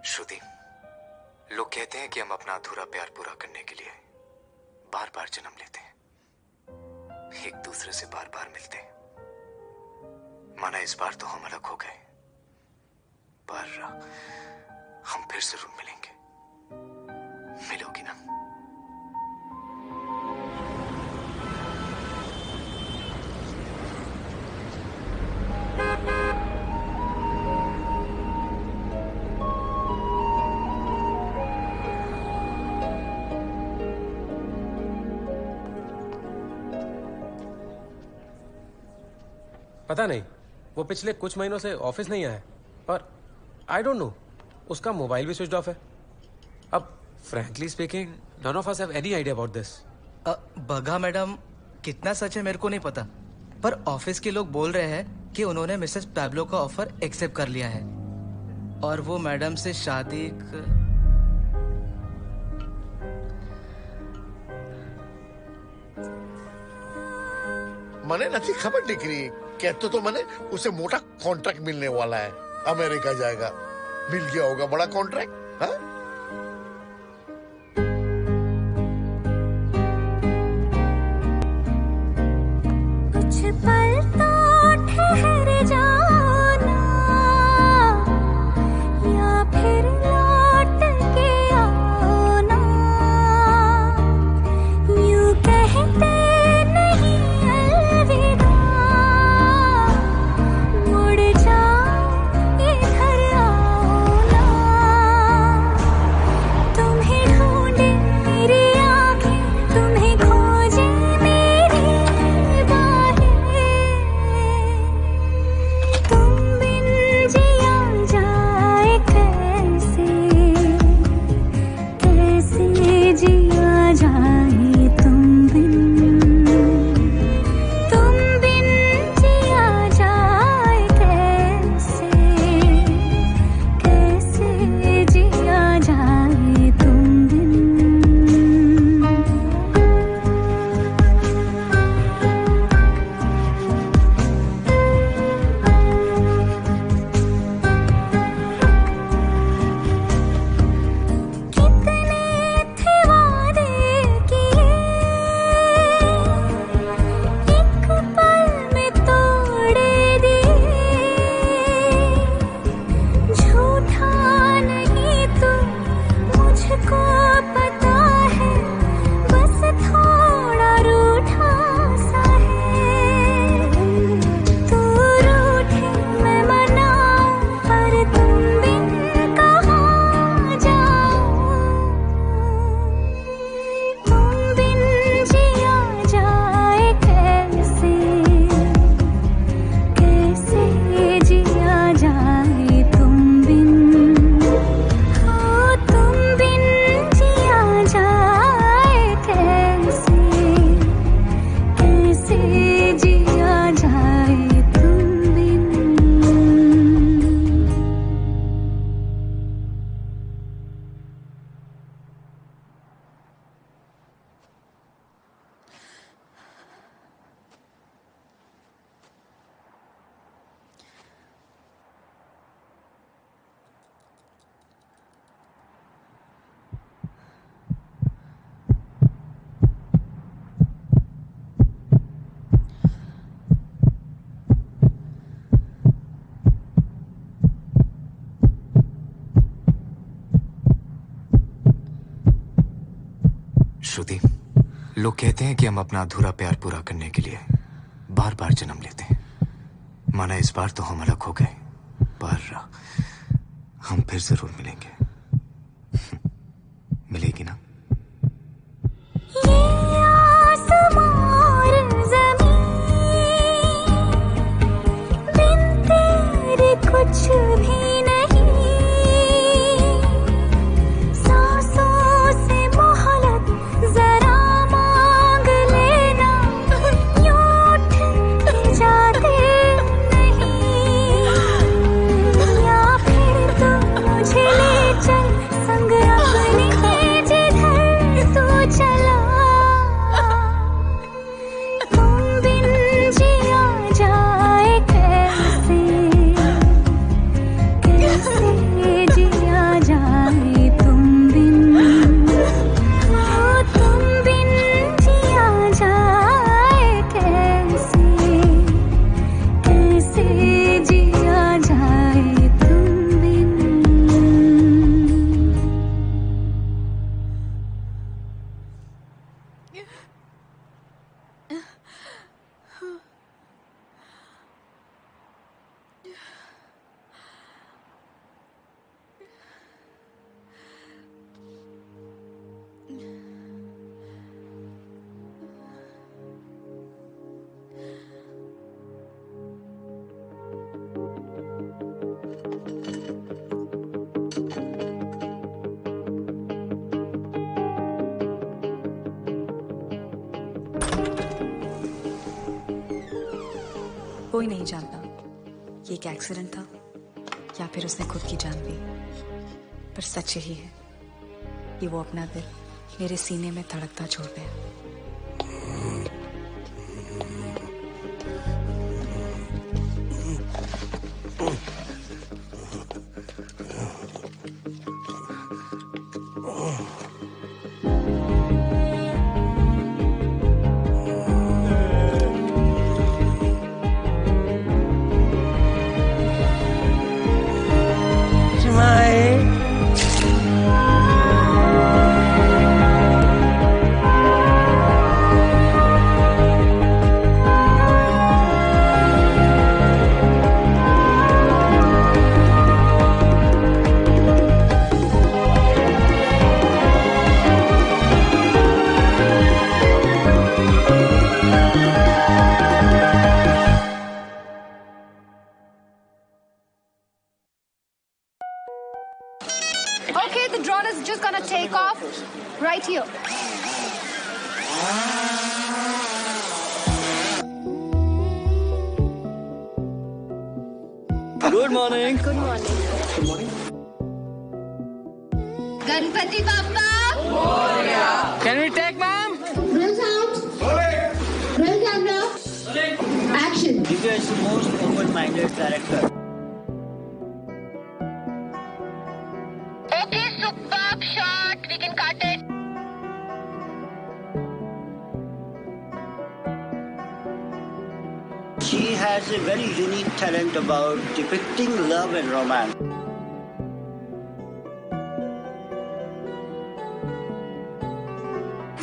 श्रुति, लोग कहते हैं कि हम अपना अधूरा प्यार पूरा करने के लिए बार बार जन्म लेते हैं, एक दूसरे से बार बार मिलते हैं। माना इस बार तो हम अलग हो गए, पर हम फिर जरूर मिलेंगे। मिलोगी ना? पता नहीं, वो पिछले कुछ महीनों से ऑफिस नहीं आया और आई डोंट नो, उसका मोबाइल भी स्विच ऑफ है। अब frankly speaking none of us have any idea about this. बगा मैडम, कितना सच है मेरे को नहीं पता, पर ऑफिस के लोग बोल रहे हैं कि उन्होंने मिसेस पैब्लो का ऑफर एक्सेप्ट कर लिया है और वो मैडम से शादी મને નથી ખબર દીકરી, कहते तो मैंने उसे मोटा कॉन्ट्रैक्ट मिलने वाला है, अमेरिका जाएगा, मिल गया होगा बड़ा कॉन्ट्रैक्ट। हाँ, कुछ पल तो ठहर जाना या फिर लौट के आना, यूं कहते नहीं अलविदा, मुड़ जाओ इधर आओ ना, तुम्हें ढूंढे मेरी आंखें, तुम्हें खोजे मेरी बाहें, तुम बिन जिया जाए कैसे, कैसे जिया जाए तुम बिन जिया जाए कैसे, कैसे जिया जाए तुम बिन। कितने थे वादे किए, एक पल में तोड़े दिए, झूठा नहीं तो मुझको पता है, बस थोड़ा रूठा सा है, तू रूठे मैं मनाऊं, पर तुम बिन कहाँ जाऊं, तुम बिन जिया जाए कैसे, कैसे जिया जाए तुम बिन, हो तुम बिन जिया जाए कैसे, कैसे जिया जाए तुम बिन। श्रुति, लोग कहते हैं कि हम अपना अधूरा प्यार पूरा करने के लिए बार बार जन्म लेते हैं। माना इस बार तो हम अलग हो गए, पर हम फिर जरूर मिलेंगे। मिलेगी ना? ये आसमां और ज़मीन बिन तेरे कुछ भी नहीं, सांसों से मोहलत जरा मांग लेना, यूं उठ के जाते कोई नहीं जानता ये एक एक्सीडेंट था या फिर उसने खुद की जान ली, पर सच यही है कि वो अपना दिल मेरे सीने में धड़कता छोड़ गया। Okay, the drone is just gonna take off right here. Good morning. Good morning. Good morning. Ganpati Bappa. Can we take, ma'am? Roll sound. Roll camera. Action. Divya is the most open-minded character. Okay, superb shot. We can cut it. She has a very unique talent about depicting love and romance.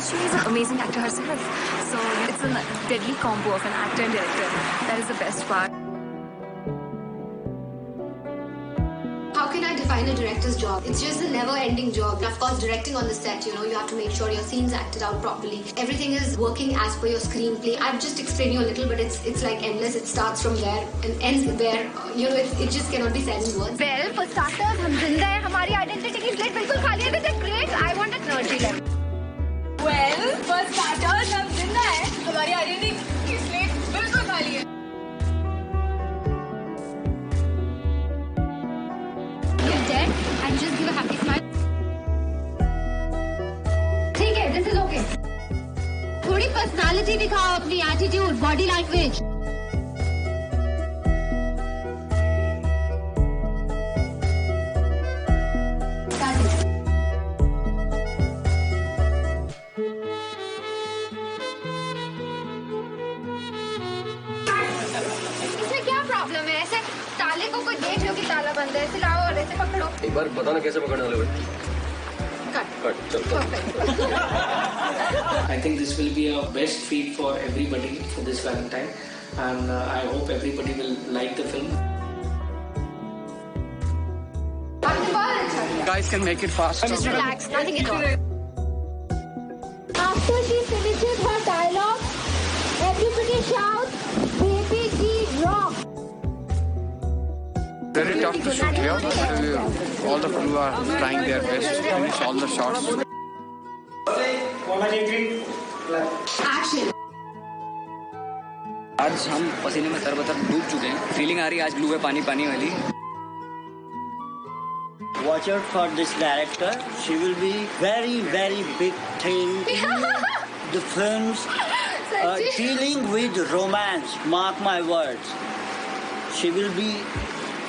She is an amazing actor herself. So it's a deadly combo of an actor and director. That is the best part. How can I define a director's job? It's just a never-ending job. And of course, directing on the set, you have to make sure your scenes acted out properly. Everything is working as per your screenplay. I've just explained you a little, but it's like endless. It starts from there and ends where, it just cannot be said in words. Well, for starters, हम जिंदा हैं. हमारी identity की slate बिल्कुल खाली है. That's great. I want an energy level. Well, for starters, हम जिंदा हैं. हमारी आइडेंटिटी की स्लेट बिल्कुल खाली है. You're dead and just give a happy smile. ठीक है, this is okay. थोड़ी personality दिखाओ, अपनी attitude, body language. Start it. इसमें क्या प्रॉब्लम है? ऐसे ताले को कोई देख लो कि ताला बंद है, ऐसे लाओ और ऐसे पकड़ो. एक बार बताना कैसे पकड़ने वाले भाई. Cut. चल. I think this will be a best treat for everybody for this Valentine, and I hope everybody will like the film. Guys can make it fast. Just relax, nothing at all. After she finishes her dialogue, everybody shouts, "Baby G rock!" Very tough to shoot here. All the crew are trying their best to finish all the shots. Action. आज हम पसीने में तरबतर डूब चुके हैं. Feeling आ रही है आज ब्लू है पानी पानी वाली. Watch out for this director. She will be very, very big thing in the films dealing with romance. Mark my words. She will be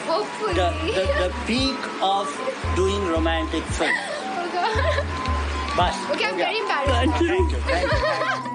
Hopefully. the peak of doing romantic films. Oh God. Bas. Okay, I'm very embarrassed. Thank you.